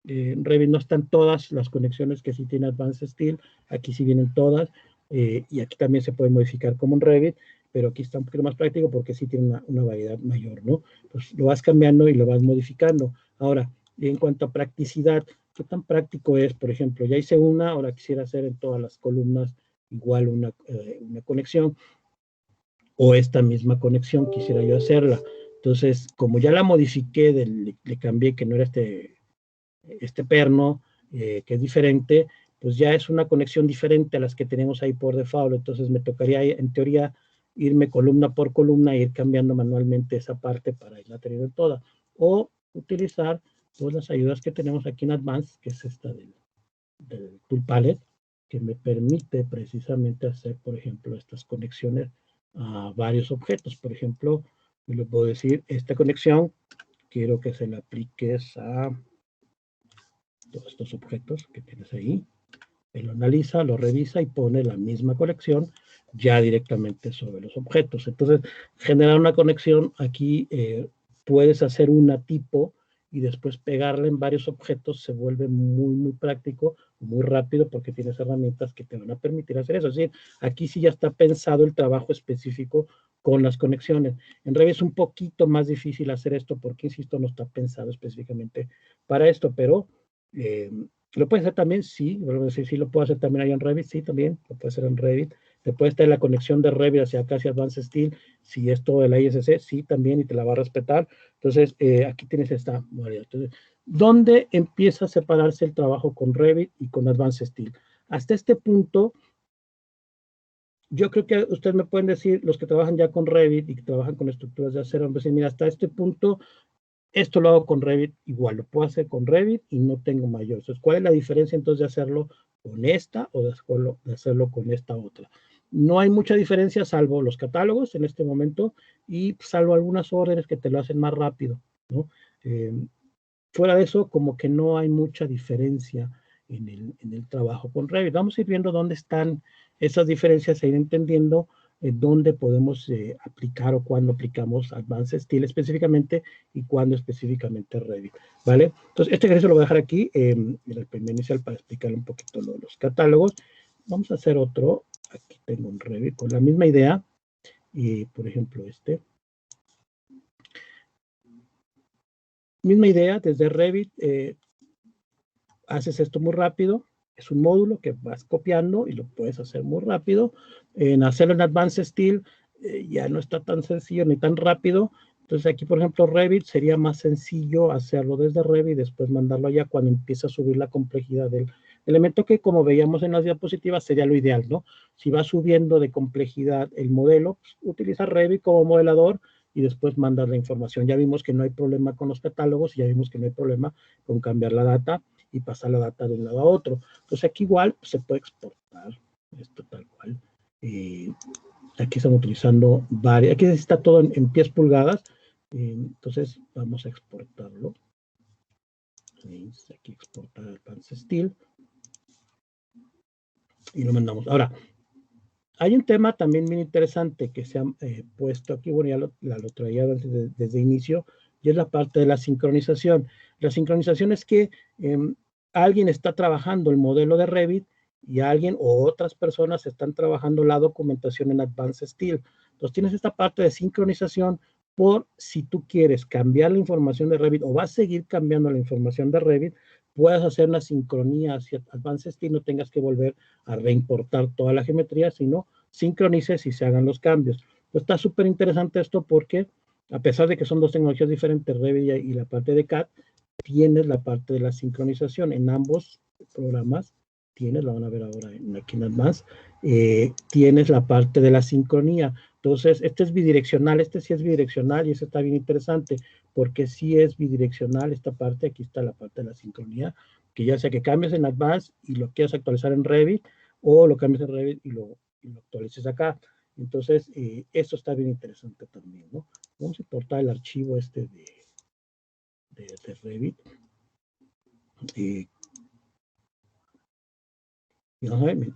En Revit no están todas las conexiones que sí tiene Advanced Steel, aquí sí vienen todas, y aquí también se puede modificar como en Revit, pero aquí está un poquito más práctico porque sí tiene una variedad mayor, ¿no? Pues lo vas cambiando y lo vas modificando. Ahora, en cuanto a practicidad, ¿qué tan práctico es? Por ejemplo, ya hice una, ahora quisiera hacer en todas las columnas igual una conexión, o esta misma conexión quisiera yo hacerla. Entonces, como ya la modifiqué, le cambié que no era este perno, que es diferente, pues ya es una conexión diferente a las que tenemos ahí por default. Entonces me tocaría, en teoría, irme columna por columna e ir cambiando manualmente esa parte para irla teniendo toda. O utilizar todas las ayudas que tenemos aquí en Advanced, que es esta del Tool Palette, que me permite precisamente hacer, por ejemplo, estas conexiones a varios objetos. Por ejemplo, yo le puedo decir, esta conexión quiero que se la apliques a todos estos objetos que tienes ahí. Él lo analiza, lo revisa y pone la misma conexión ya directamente sobre los objetos. Entonces, generar una conexión aquí, puedes hacer una tipo y después pegarla en varios objetos, se vuelve muy, muy práctico, muy rápido, porque tienes herramientas que te van a permitir hacer eso. Es decir, aquí sí ya está pensado el trabajo específico con las conexiones. En Revit es un poquito más difícil hacer esto porque, insisto, no está pensado específicamente para esto, pero lo puede hacer también, sí, sí lo puedo hacer también ahí en Revit, sí, también, lo puede hacer en Revit. Te puede estar la conexión de Revit hacia acá, hacia Advanced Steel, si es todo de la ISC, sí, también, y te la va a respetar. Entonces, aquí tienes esta modalidad. Entonces, ¿dónde empieza a separarse el trabajo con Revit y con Advanced Steel? Hasta este punto, yo creo que ustedes me pueden decir, los que trabajan ya con Revit y que trabajan con estructuras de acero, me decir, mira, hasta este punto, esto lo hago con Revit igual, lo puedo hacer con Revit y no tengo mayor. Entonces, ¿cuál es la diferencia entonces de hacerlo con esta o de hacerlo con esta otra? No hay mucha diferencia salvo los catálogos en este momento y salvo algunas órdenes que te lo hacen más rápido, ¿no? Fuera de eso, como que no hay mucha diferencia en el trabajo con Revit. Vamos a ir viendo dónde están esas diferencias e ir entendiendo dónde podemos aplicar o cuándo aplicamos Advanced Steel específicamente y cuándo específicamente Revit, ¿vale? Entonces, este ejercicio lo voy a dejar aquí en el primer inicial para explicar un poquito los catálogos. Vamos a hacer otro. Aquí tengo un Revit con la misma idea. Y, por ejemplo, misma idea, desde Revit, haces esto muy rápido. Es un módulo que vas copiando y lo puedes hacer muy rápido. En hacerlo en Advanced Steel ya no está tan sencillo ni tan rápido. Entonces aquí, por ejemplo, Revit sería más sencillo hacerlo desde Revit y después mandarlo allá cuando empieza a subir la complejidad del elemento, que como veíamos en las diapositivas sería lo ideal, ¿no? Si va subiendo de complejidad el modelo, pues, utiliza Revit como modelador y después mandar la información. Ya vimos que no hay problema con los catálogos y ya vimos que no hay problema con cambiar la data y pasar la data de un lado a otro. Entonces aquí igual pues, se puede exportar esto tal cual. Aquí estamos utilizando varias, aquí está todo en pies pulgadas, entonces vamos a exportarlo. Aquí exportar Advanced Steel y lo mandamos. Ahora, hay un tema también bien interesante que se ha puesto aquí, bueno, ya lo traía desde inicio, y es la parte de la sincronización. La sincronización es que alguien está trabajando el modelo de Revit y alguien o otras personas están trabajando la documentación en Advanced Steel. Entonces tienes esta parte de sincronización por si tú quieres cambiar la información de Revit o vas a seguir cambiando la información de Revit, puedas hacer una sincronía hacia Advanced Steel, no tengas que volver a reimportar toda la geometría, sino sincronices y se hagan los cambios. Pues está súper interesante esto porque a pesar de que son dos tecnologías diferentes, Revit y la parte de CAD, tienes la parte de la sincronización en ambos programas. tienes, la van a ver ahora aquí en Advanced, tienes la parte de la sincronía. Entonces, este es bidireccional, este sí es bidireccional y eso está bien interesante, porque sí es bidireccional esta parte, aquí está la parte de la sincronía, que ya sea que cambies en Advanced y lo quieras actualizar en Revit, o lo cambies en Revit y lo actualices acá. Entonces, eso está bien interesante también, ¿no? Vamos a importar el archivo este de Revit.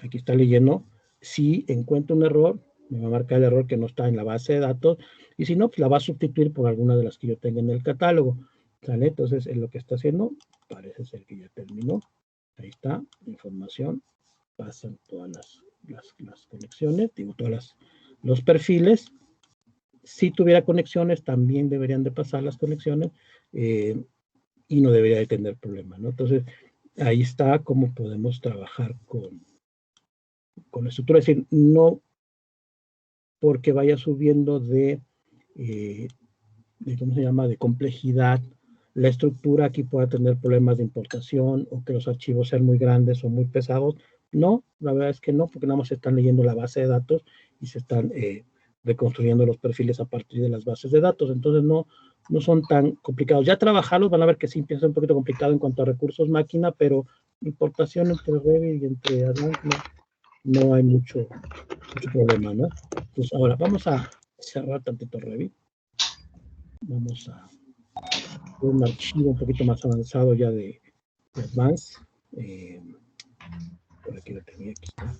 Aquí está leyendo. Si encuentro un error, me va a marcar el error que no está en la base de datos, y si no, pues la va a sustituir por alguna de las que yo tenga en el catálogo. ¿Sale? Entonces, es lo que está haciendo. Parece ser que ya terminó. Ahí está, la información. Pasan todas las conexiones, digo, los perfiles. Si tuviera conexiones, también deberían de pasar las conexiones y no debería de tener problema, ¿no? Entonces, ahí está cómo podemos trabajar con la estructura. Es decir, no porque vaya subiendo ¿cómo se llama?, de complejidad, la estructura aquí pueda tener problemas de importación o que los archivos sean muy grandes o muy pesados. No, la verdad es que no, porque nada más se están leyendo la base de datos y se están reconstruyendo los perfiles a partir de las bases de datos. Entonces no son tan complicados. Ya trabajarlos van a ver que sí empieza un poquito complicado en cuanto a recursos máquina, pero importación entre Revit y entre Advanced no hay mucho problema, ¿no? Entonces ahora vamos a cerrar tantito Revit. Vamos a un archivo un poquito más avanzado ya de Advanced. Por aquí lo tenía, aquí está.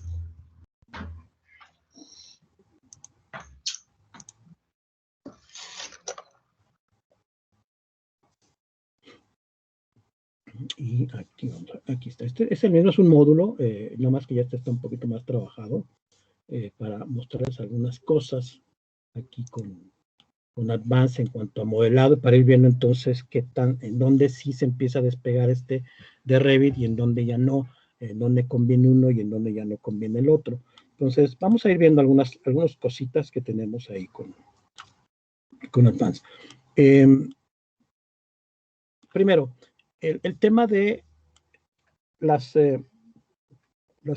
Y aquí, aquí está. Este es el mismo, es un módulo, nada más que ya está un poquito más trabajado para mostrarles algunas cosas aquí con Advanced en cuanto a modelado, para ir viendo entonces en dónde sí se empieza a despegar este de Revit y en dónde ya no, en dónde conviene uno y en dónde ya no conviene el otro. Entonces, vamos a ir viendo algunas cositas que tenemos ahí con Advanced. Primero, el tema de ¿cómo se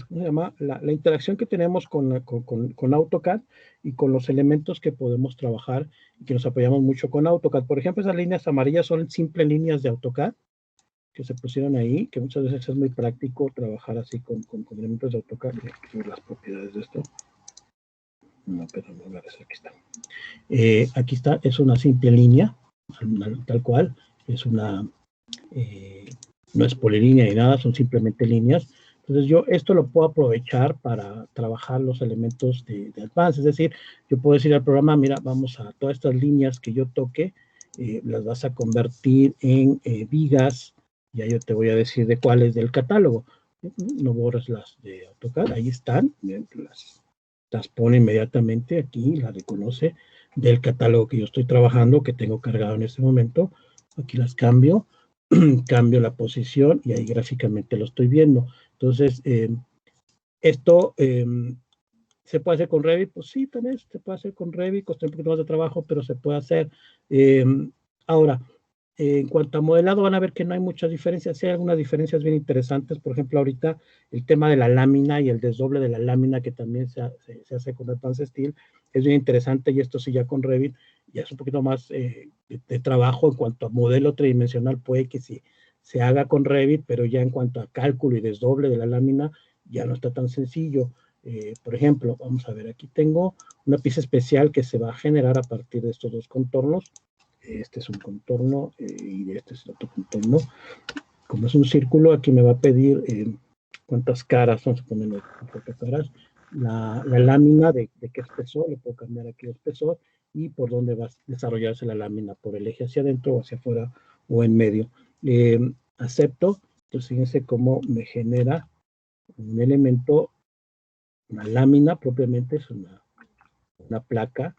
llama? La interacción que tenemos con AutoCAD y con los elementos que podemos trabajar y que nos apoyamos mucho con AutoCAD. Por ejemplo, esas líneas amarillas son simples líneas de AutoCAD que se pusieron ahí, que muchas veces es muy práctico trabajar así con elementos de AutoCAD. Las propiedades de esto. No, pero no, aquí está. Aquí está, es una simple línea, tal cual, es una, no es polilínea ni nada, son simplemente líneas. Entonces yo esto lo puedo aprovechar para trabajar los elementos de Advanced, es decir, yo puedo decir al programa, mira, vamos a todas estas líneas que yo toque, las vas a convertir en vigas, ya yo te voy a decir de cuáles del catálogo. No borres las de AutoCAD, ahí están, las pone inmediatamente aquí, las reconoce del catálogo que yo estoy trabajando, que tengo cargado en este momento. Aquí las cambio, cambio la posición y ahí gráficamente lo estoy viendo. Entonces, esto se puede hacer con Revit, pues sí, también se puede hacer con Revit, cuesta un poquito más de trabajo, pero se puede hacer. Ahora, en cuanto a modelado, van a ver que no hay muchas diferencias. Sí hay algunas diferencias bien interesantes. Por ejemplo, ahorita el tema de la lámina y el desdoble de la lámina, que también se hace con Advanced Steel, es bien interesante. Y esto sí, ya con Revit, ya es un poquito más de trabajo. En cuanto a modelo tridimensional, puede que sí se haga con Revit, pero ya en cuanto a cálculo y desdoble de la lámina, ya no está tan sencillo. Por ejemplo, vamos a ver, aquí tengo una pieza especial que se va a generar a partir de estos dos contornos. Este es un contorno y este es otro contorno. Como es un círculo, aquí me va a pedir cuántas caras, vamos a ponerle cuatro caras, la lámina de qué espesor, le puedo cambiar aquí el espesor y por dónde va a desarrollarse la lámina, por el eje hacia adentro o hacia afuera o en medio. Acepto, entonces fíjense cómo me genera un elemento, una lámina propiamente, es una placa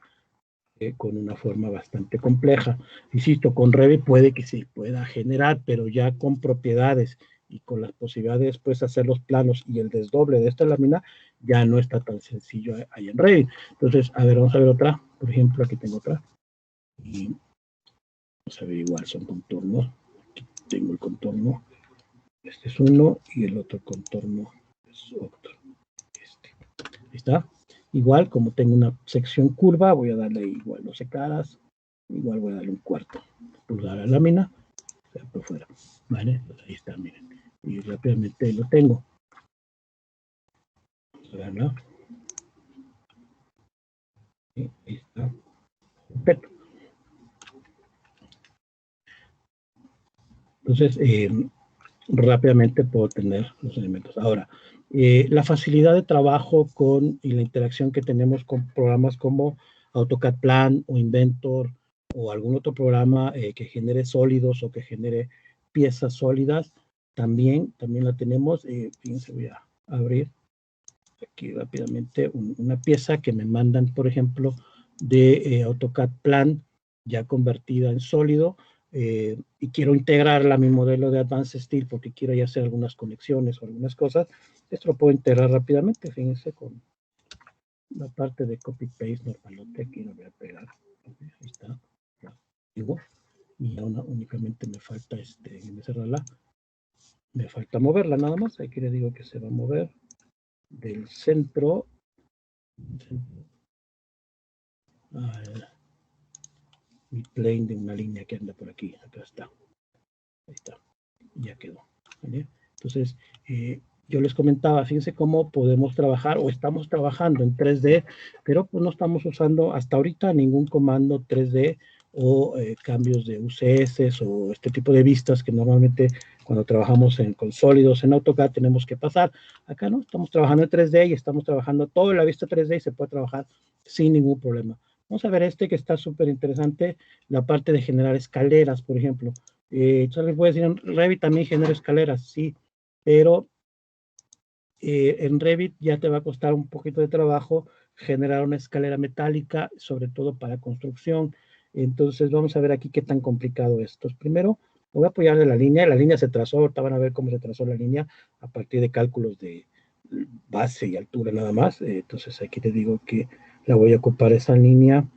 con una forma bastante compleja. Insisto, con Revit puede que sí pueda generar, pero ya con propiedades y con las posibilidades después de hacer los planos y el desdoble de esta lámina, ya no está tan sencillo ahí en Revit. Entonces, a ver, vamos a ver otra. Por ejemplo, aquí tengo otra. Y vamos a ver, igual son contornos. Aquí tengo el contorno. Este es uno y el otro contorno es otro. Ahí está. Igual, como tengo una sección curva, voy a darle igual 12 caras. Igual voy a darle un cuarto pulgada a la lámina. Por fuera. ¿Vale? Pues ahí está, miren. Y rápidamente lo tengo. Vamos a verlo. Ahí está. Perfecto. Entonces, rápidamente puedo tener los elementos. Ahora, la facilidad de trabajo y la interacción que tenemos con programas como AutoCAD Plan o Inventor o algún otro programa que genere sólidos o que genere piezas sólidas, también la tenemos. Fíjense, voy a abrir aquí rápidamente una pieza que me mandan, por ejemplo, de AutoCAD Plan ya convertida en sólido. Y quiero integrarla a mi modelo de Advanced Steel porque quiero ya hacer algunas conexiones o algunas cosas, esto lo puedo integrar rápidamente, fíjense, con la parte de copy-paste normalote, aquí lo voy a pegar, ahí está, igual, y ahora únicamente me falta, de cerrarla, me falta moverla nada más, aquí le digo que se va a mover del centro, mi plane de una línea que anda por aquí, acá está. Ahí está, ya quedó. ¿Vale? Entonces, yo les comentaba, fíjense cómo podemos trabajar o estamos trabajando en 3D, pero pues no estamos usando hasta ahorita ningún comando 3D o cambios de UCS o este tipo de vistas que normalmente cuando trabajamos con sólidos en AutoCAD tenemos que pasar. Acá no, estamos trabajando en 3D y estamos trabajando todo en la vista 3D y se puede trabajar sin ningún problema. Vamos a ver que está súper interesante, la parte de generar escaleras, por ejemplo. Yo les voy a decir, en Revit también genera escaleras, sí, pero en Revit ya te va a costar un poquito de trabajo generar una escalera metálica, sobre todo para construcción. Entonces vamos a ver aquí qué tan complicado es. Entonces, primero voy a apoyar de la línea se trazó, ahorita van a ver cómo se trazó la línea a partir de cálculos de base y altura nada más. Entonces aquí te digo que la voy a ocupar esa línea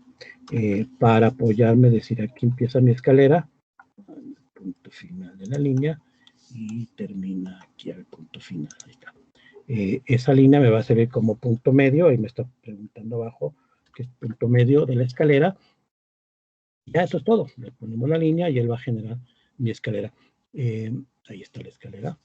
para apoyarme, decir aquí empieza mi escalera, punto final de la línea y termina aquí al punto final. Ahí está. Esa línea me va a servir como punto medio, ahí me está preguntando abajo que es punto medio de la escalera. Ya eso es todo, le ponemos la línea y él va a generar mi escalera. Ahí está la escalera.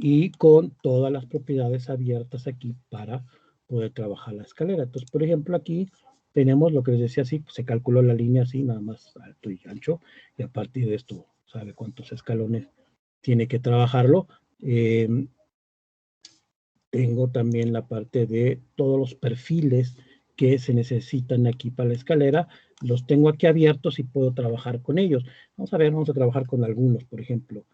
Y con todas las propiedades abiertas aquí para poder trabajar la escalera. Entonces, por ejemplo, aquí tenemos lo que les decía, así se calculó la línea así, nada más alto y ancho, y a partir de esto sabe cuántos escalones tiene que trabajarlo. Tengo también la parte de todos los perfiles que se necesitan aquí para la escalera, los tengo aquí abiertos y puedo trabajar con ellos. Vamos a ver, vamos a trabajar con algunos, por ejemplo,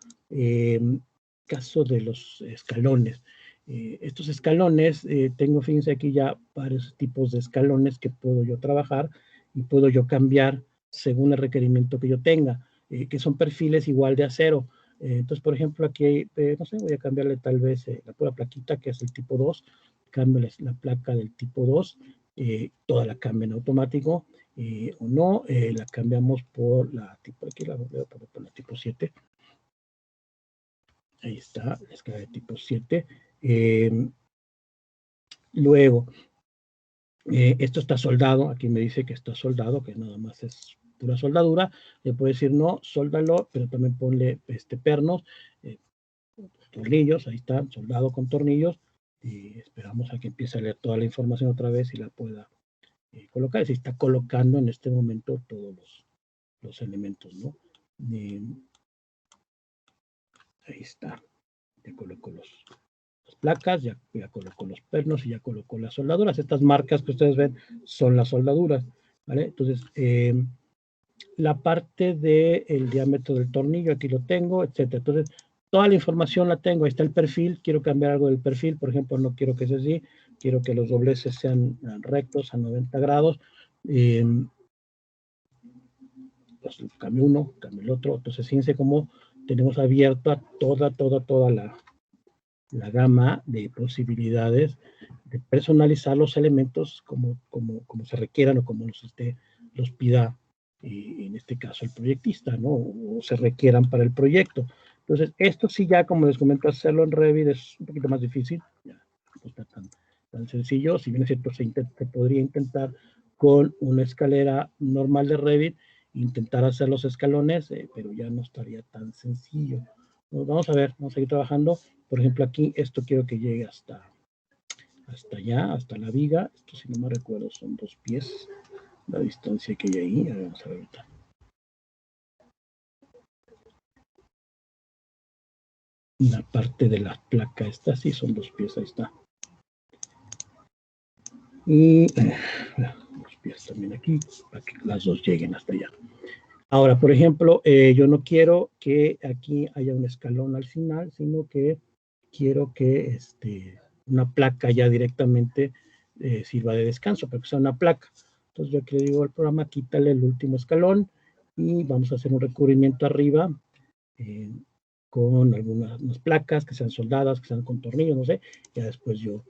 caso de los escalones. Estos escalones, tengo, fíjense aquí ya varios tipos de escalones que puedo yo trabajar y puedo yo cambiar según el requerimiento que yo tenga, que son perfiles igual de acero. Entonces, por ejemplo, aquí, no sé, voy a cambiarle tal vez la pura plaquita, que es el tipo 2, cambio la placa del tipo 2, toda la cambio en automático, o no, la cambiamos por la tipo, aquí la voy a poner por la tipo 7. Ahí está, la escala de tipo 7. Luego, esto está soldado, aquí me dice que está soldado, que nada más es pura soldadura. Le puedo decir no, sóldalo, pero también ponle pernos, tornillos, ahí está, soldado con tornillos. Y esperamos a que empiece a leer toda la información otra vez y la pueda colocar. Se está colocando en este momento todos los elementos, ¿no? Ahí está, ya coloco las placas, ya colocó los pernos y ya colocó las soldaduras. Estas marcas que ustedes ven son las soldaduras, ¿vale? Entonces, la parte del diámetro del tornillo, aquí lo tengo, etcétera. Entonces, toda la información la tengo. Ahí está el perfil. Quiero cambiar algo del perfil. Por ejemplo, no quiero que sea así. Quiero que los dobleces sean rectos a 90 grados. Pues cambio uno, cambio el otro. Entonces, fíjense cómo tenemos abierta toda la gama de posibilidades de personalizar los elementos como se requieran o como los pida, en este caso, el proyectista, ¿no? O se requieran para el proyecto. Entonces, esto sí ya, como les comento, hacerlo en Revit es un poquito más difícil. Ya no está tan sencillo. Si bien es cierto, se podría intentar con una escalera normal de Revit, intentar hacer los escalones, pero ya no estaría tan sencillo. Vamos a ver, vamos a seguir trabajando. Por ejemplo, aquí esto quiero que llegue hasta allá, hasta la viga. Esto, si no me recuerdo, son 2 pies la distancia que hay ahí. Vamos a ver ahorita. La parte de la placa esta, sí, son 2 pies, ahí está. Y los pies también aquí, para que las dos lleguen hasta allá. Ahora, por ejemplo, yo no quiero que aquí haya un escalón al final, sino que quiero que una placa ya directamente sirva de descanso, pero que sea una placa. Entonces yo aquí le digo al programa, quítale el último escalón y vamos a hacer un recubrimiento arriba con algunas placas que sean soldadas, que sean con tornillos, no sé. Ya después yo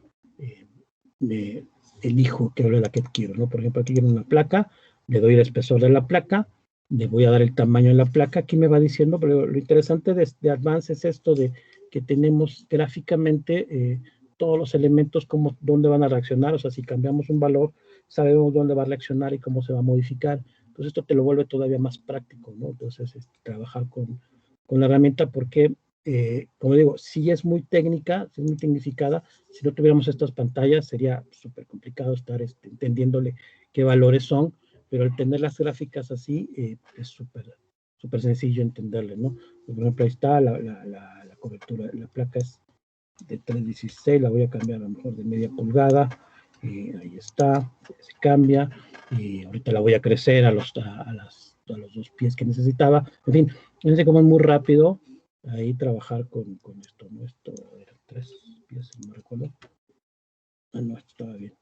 me elijo qué es la que quiero, ¿no? Por ejemplo, aquí quiero una placa, le doy el espesor de la placa, le voy a dar el tamaño de la placa, aquí me va diciendo, pero lo interesante de Advance es esto de que tenemos gráficamente todos los elementos, dónde van a reaccionar, o sea, si cambiamos un valor, sabemos dónde va a reaccionar y cómo se va a modificar. Entonces esto te lo vuelve todavía más práctico, ¿no? Entonces, trabajar con la herramienta porque, como digo, sí es muy técnica, sí es muy tecnificada. Si no tuviéramos estas pantallas sería súper complicado estar entendiéndole qué valores son, pero al tener las gráficas así es súper sencillo entenderle, ¿no? Por ejemplo, ahí está la cobertura, la placa es de 316, la voy a cambiar a lo mejor de media pulgada, ahí está, se cambia, y ahorita la voy a crecer a los 2 pies que necesitaba. En fin, fíjense cómo es muy rápido ahí trabajar con esto, ¿no? Esto era 3 pies, si no me recuerdo. Ah, no, esto estaba bien.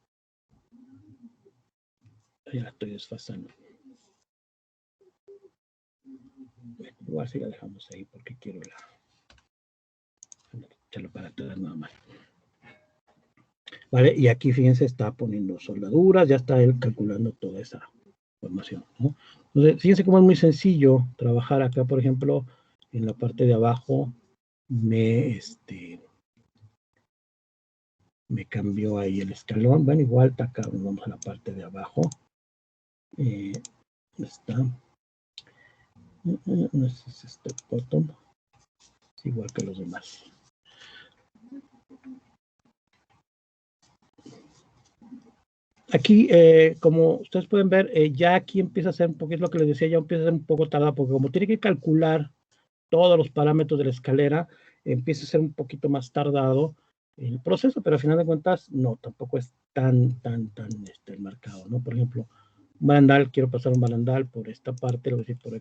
Ya la estoy desfasando. Bueno, igual si la dejamos ahí porque quiero echarlo para atrás nada más. ¿Vale? Y aquí, fíjense, está poniendo soldaduras, ya está él calculando toda esa información, ¿no? Entonces, fíjense cómo es muy sencillo trabajar acá, por ejemplo, en la parte de abajo, me cambió ahí el escalón. Bueno, igual acá vamos a la parte de abajo. Está. No sé si es bottom. Es igual que los demás. Aquí, como ustedes pueden ver, ya aquí empieza a ser un poquito lo que les decía, ya empieza a ser un poco tardado, porque como tiene que calcular todos los parámetros de la escalera, empieza a ser un poquito más tardado el proceso, pero al final de cuentas, no, tampoco es tan marcado, ¿no? Por ejemplo, un barandal, quiero pasar un barandal por esta parte, lo voy a decir por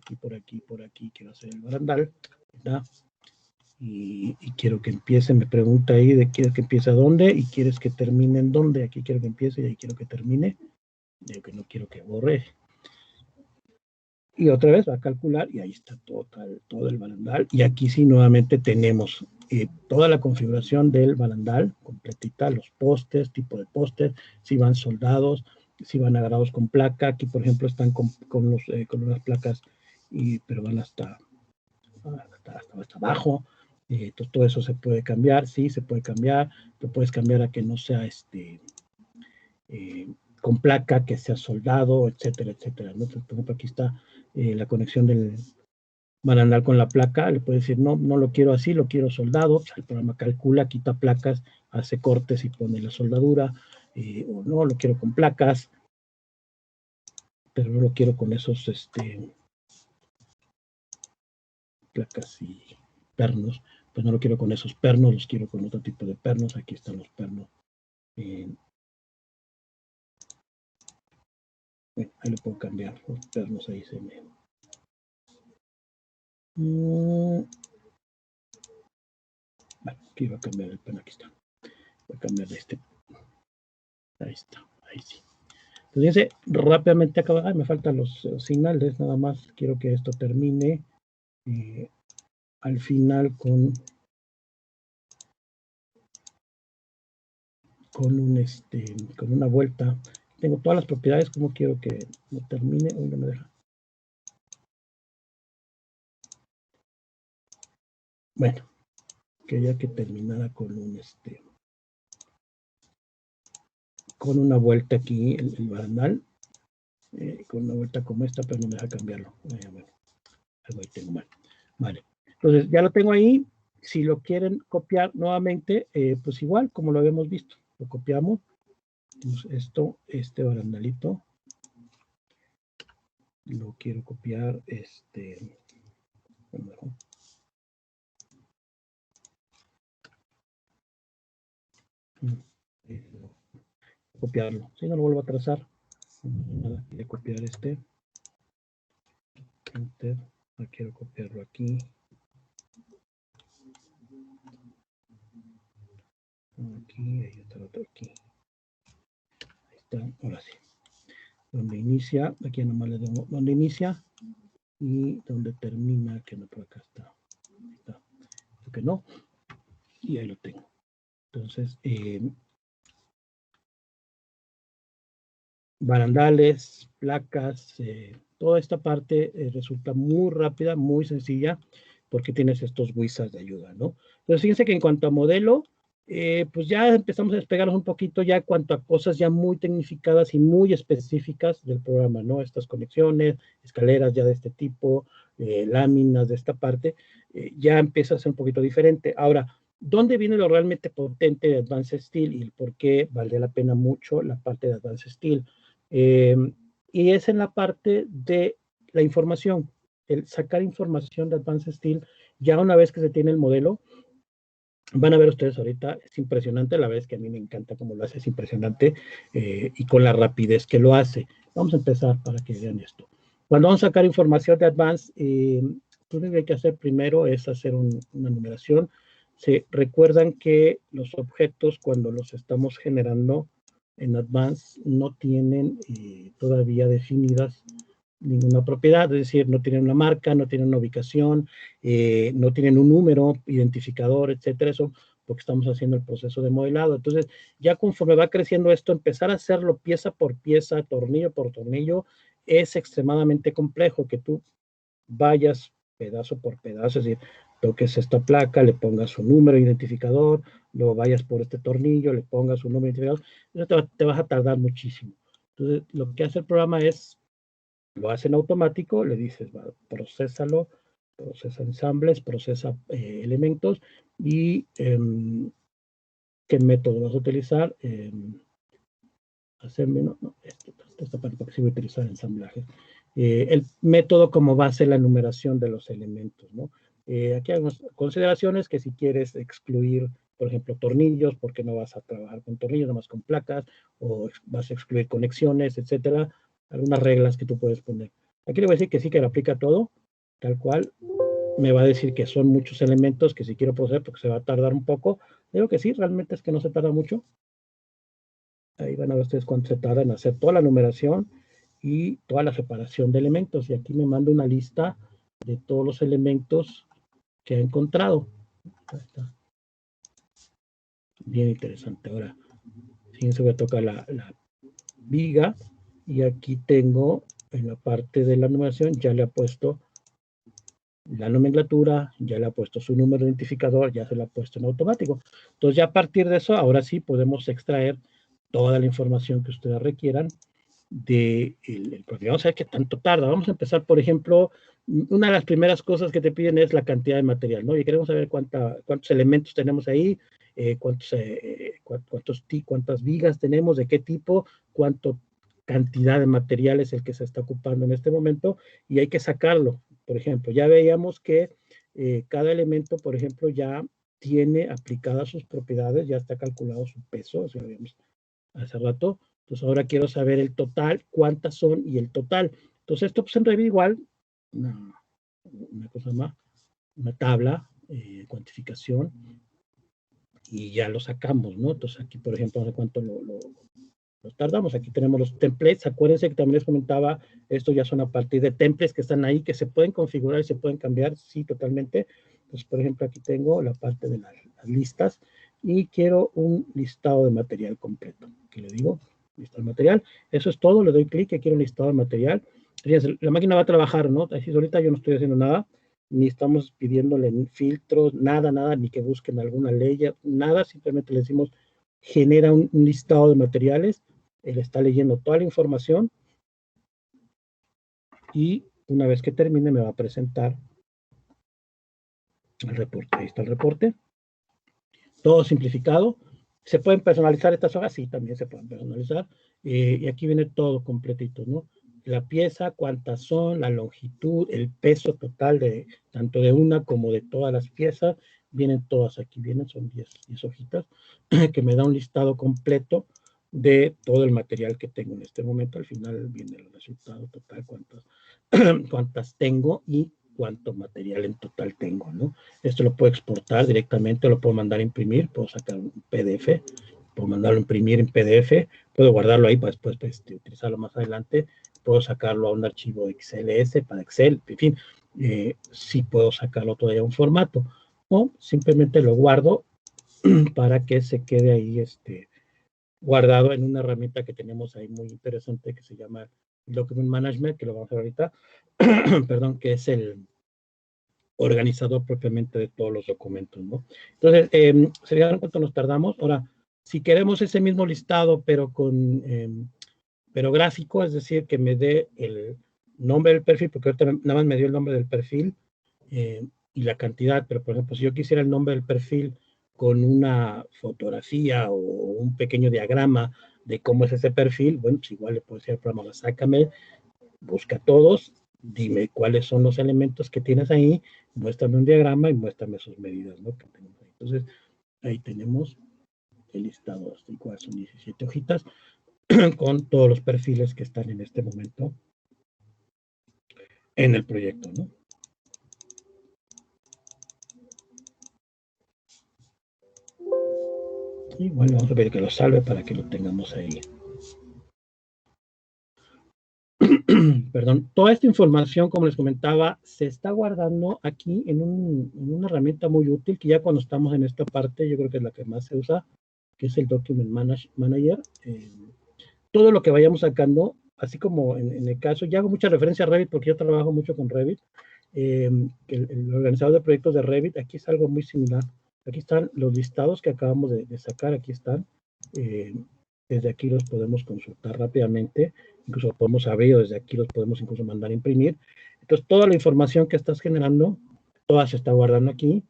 aquí, quiero hacer el barandal, ¿verdad? Y quiero que empiece, me pregunta ahí de quieres que empiece a dónde y quieres que termine en dónde, aquí quiero que empiece y ahí quiero que termine, digo que no quiero que borre. Y otra vez va a calcular y ahí está todo el barandal. Y aquí sí nuevamente tenemos toda la configuración del barandal completita, los postes, tipo de postes, si van soldados, si van agarrados con placa. Aquí, por ejemplo, están con unas placas, pero van hasta abajo. Entonces, todo eso se puede cambiar, sí, se puede cambiar. Lo puedes cambiar a que no sea con placa, que sea soldado, etcétera, etcétera. Entonces, por ejemplo, aquí está la conexión del barandal con la placa. Le puedes decir, no lo quiero así, lo quiero soldado. O sea, el programa calcula, quita placas, hace cortes y pone la soldadura. O no, lo quiero con placas, pero no lo quiero con esos placas y pernos. Pues no lo quiero con esos pernos, los quiero con otro tipo de pernos. Aquí están los pernos. Bueno, ahí lo puedo cambiar. Los pernos ahí se me... Bueno, aquí va a cambiar el perno. Aquí está. Voy a cambiar de este. Ahí está. Ahí sí. Entonces, fíjense, rápidamente acaba. Me faltan los señales. Nada más quiero que esto termine al final con una vuelta. Tengo todas las propiedades, como quiero que me termine. Hoy no me deja. Bueno, quería que terminara con un con una vuelta aquí, el barandal, con una vuelta como esta, pero no me deja cambiarlo. Bueno, algo ahí tengo mal. Vale, entonces ya lo tengo ahí. Si lo quieren copiar nuevamente, pues igual, como lo habíamos visto, lo copiamos. Pues esto, este barandalito, lo quiero copiar, bueno, copiarlo. Si no lo vuelvo a trazar, nada, quiero copiar enter, quiero copiarlo aquí, ahí está el otro aquí, ahí está, ahora sí, donde inicia, aquí nomás le doy donde inicia y donde termina, que no, por acá está, ahí está, que no, y ahí lo tengo. Entonces, barandales, placas, toda esta parte resulta muy rápida, muy sencilla, porque tienes estos wizards de ayuda, ¿no? Entonces, fíjense que en cuanto a modelo, pues ya empezamos a despegarnos un poquito ya en cuanto a cosas ya muy tecnificadas y muy específicas del programa, ¿no? Estas conexiones, escaleras ya de este tipo, láminas de esta parte, ya empieza a ser un poquito diferente. Ahora, ¿dónde viene lo realmente potente de Advanced Steel y el por qué valdría la pena mucho la parte de Advanced Steel? Y es en la parte de la información, el sacar información de Advanced Steel, ya una vez que se tiene el modelo, van a ver ustedes ahorita, es impresionante, la vez que a mí me encanta cómo lo hace, es impresionante, y con la rapidez que lo hace. Vamos a empezar para que vean esto. Cuando vamos a sacar información de Advanced, lo único que hay que hacer primero es hacer una numeración. Se recuerdan que los objetos, cuando los estamos generando en Advanced, no tienen todavía definidas ninguna propiedad, es decir, no tienen una marca, no tienen una ubicación, no tienen un número, identificador, etcétera, eso porque estamos haciendo el proceso de modelado. Entonces, ya conforme va creciendo esto, empezar a hacerlo pieza por pieza, tornillo por tornillo, es extremadamente complejo que tú vayas pedazo por pedazo, es decir, toques esta placa, le pongas su número identificador, luego vayas por este tornillo, le pongas su número identificador, eso te vas a tardar muchísimo. Entonces, lo que hace el programa es lo hace en automático, le dices, va, procésalo, procesa ensambles, procesa elementos y qué método vas a utilizar. Hacerme, no, esta parte porque sí voy a utilizar ensamblaje. El método como base la numeración de los elementos, ¿no? Aquí hay unas consideraciones que si quieres excluir, por ejemplo, tornillos, porque no vas a trabajar con tornillos, nada más con placas, o vas a excluir conexiones, etcétera, algunas reglas que tú puedes poner. Aquí le voy a decir que sí, que lo aplica todo, tal cual. Me va a decir que son muchos elementos que si quiero proceder, porque se va a tardar un poco. Digo que sí, realmente es que no se tarda mucho. Ahí van a ver ustedes cuánto se tarda en hacer toda la numeración y toda la separación de elementos. Y aquí me manda una lista de todos los elementos que ha encontrado. Ahí está. Bien interesante. Ahora, fíjense, voy a tocar la viga y aquí tengo en la parte de la numeración, ya le ha puesto la nomenclatura, ya le ha puesto su número identificador, ya se lo ha puesto en automático. Entonces ya a partir de eso, ahora sí podemos extraer toda la información que ustedes requieran del programa. Vamos a ver qué tanto tarda. Vamos a empezar, por ejemplo, una de las primeras cosas que te piden es la cantidad de material, ¿no? Y queremos saber cuántos elementos tenemos ahí, cuántas vigas tenemos, de qué tipo, cuánto cantidad de material es el que se está ocupando en este momento y hay que sacarlo. Por ejemplo, ya veíamos que cada elemento, por ejemplo, ya tiene aplicadas sus propiedades, ya está calculado su peso, eso lo vimos hace rato. Entonces ahora quiero saber el total, cuántas son y el total. Entonces esto pues en realidad igual, una cosa más, una tabla, cuantificación, y ya lo sacamos, ¿no? Entonces aquí, por ejemplo, no sé cuánto lo tardamos. Aquí tenemos los templates. Acuérdense que también les comentaba, esto ya son a partir de templates que están ahí, que se pueden configurar y se pueden cambiar, sí, totalmente. Entonces, por ejemplo, aquí tengo la parte de las listas y quiero un listado de material completo. Aquí le digo, listado de material. Eso es todo, le doy clic, que quiero un listado de material. Fíjense, la máquina va a trabajar, ¿no? Así ahorita yo no estoy haciendo nada. ni estamos pidiéndole filtros, nada, ni que busquen alguna ley, nada, simplemente le decimos, genera un listado de materiales, él está leyendo toda la información y una vez que termine me va a presentar el reporte. Ahí está el reporte, todo simplificado. ¿Se pueden personalizar estas hojas? Sí, también se pueden personalizar. Y aquí viene todo completito, ¿no? La pieza, cuántas son, la longitud, el peso total de tanto de una como de todas las piezas. Vienen todas aquí, son 10 hojitas, que me da un listado completo de todo el material que tengo en este momento. Al final viene el resultado total, cuántas tengo y cuánto material en total tengo, ¿no? Esto lo puedo exportar directamente, lo puedo mandar a imprimir, puedo sacar un PDF, puedo mandarlo a imprimir en PDF, puedo guardarlo ahí para después utilizarlo más adelante, puedo sacarlo a un archivo XLS para Excel, en fin, sí puedo sacarlo todavía a un formato, o simplemente lo guardo para que se quede ahí guardado en una herramienta que tenemos ahí muy interesante que se llama Document Management, que lo vamos a ver ahorita, perdón, que es el organizador propiamente de todos los documentos, ¿no? Entonces, se dieron cuánto nos tardamos. Ahora, si queremos ese mismo listado, pero pero gráfico, es decir, que me dé el nombre del perfil, porque ahorita nada más me dio el nombre del perfil y la cantidad, pero por ejemplo, si yo quisiera el nombre del perfil con una fotografía o un pequeño diagrama de cómo es ese perfil, bueno, pues igual le puedo decir al programa, sácame, busca todos, dime cuáles son los elementos que tienes ahí, muéstrame un diagrama y muéstrame sus medidas, ¿no? Que tenemos ahí. Entonces, ahí tenemos el listado, igual son 17 hojitas con todos los perfiles que están en este momento en el proyecto, ¿no? Y bueno, vamos a ver que lo salve para que lo tengamos ahí. Perdón, toda esta información, como les comentaba, se está guardando aquí en una herramienta muy útil que ya cuando estamos en esta parte, yo creo que es la que más se usa, que es el Document Manager. Todo lo que vayamos sacando, así como en el caso, ya hago mucha referencia a Revit porque yo trabajo mucho con Revit, el organizador de proyectos de Revit, aquí es algo muy similar. Aquí están los listados que acabamos de sacar, aquí están. Desde aquí los podemos consultar rápidamente, incluso podemos abrir, desde aquí los podemos incluso mandar a imprimir. Entonces, toda la información que estás generando, toda se está guardando aquí,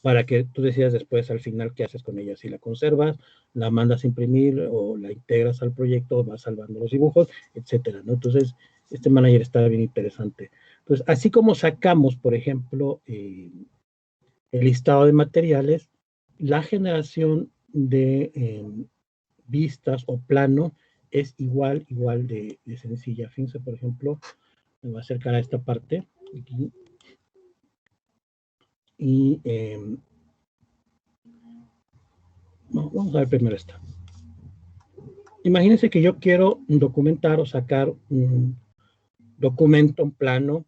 para que tú decidas después al final qué haces con ella, si la conservas, la mandas a imprimir o la integras al proyecto, vas salvando los dibujos, etcétera, ¿no? Entonces, este manager está bien interesante. Pues así como sacamos, por ejemplo, el listado de materiales, la generación de vistas o plano es igual de sencilla. Fíjense, por ejemplo, me voy a acercar a esta parte aquí, y vamos a ver primero esta. Imagínense que yo quiero documentar o sacar un documento, un plano,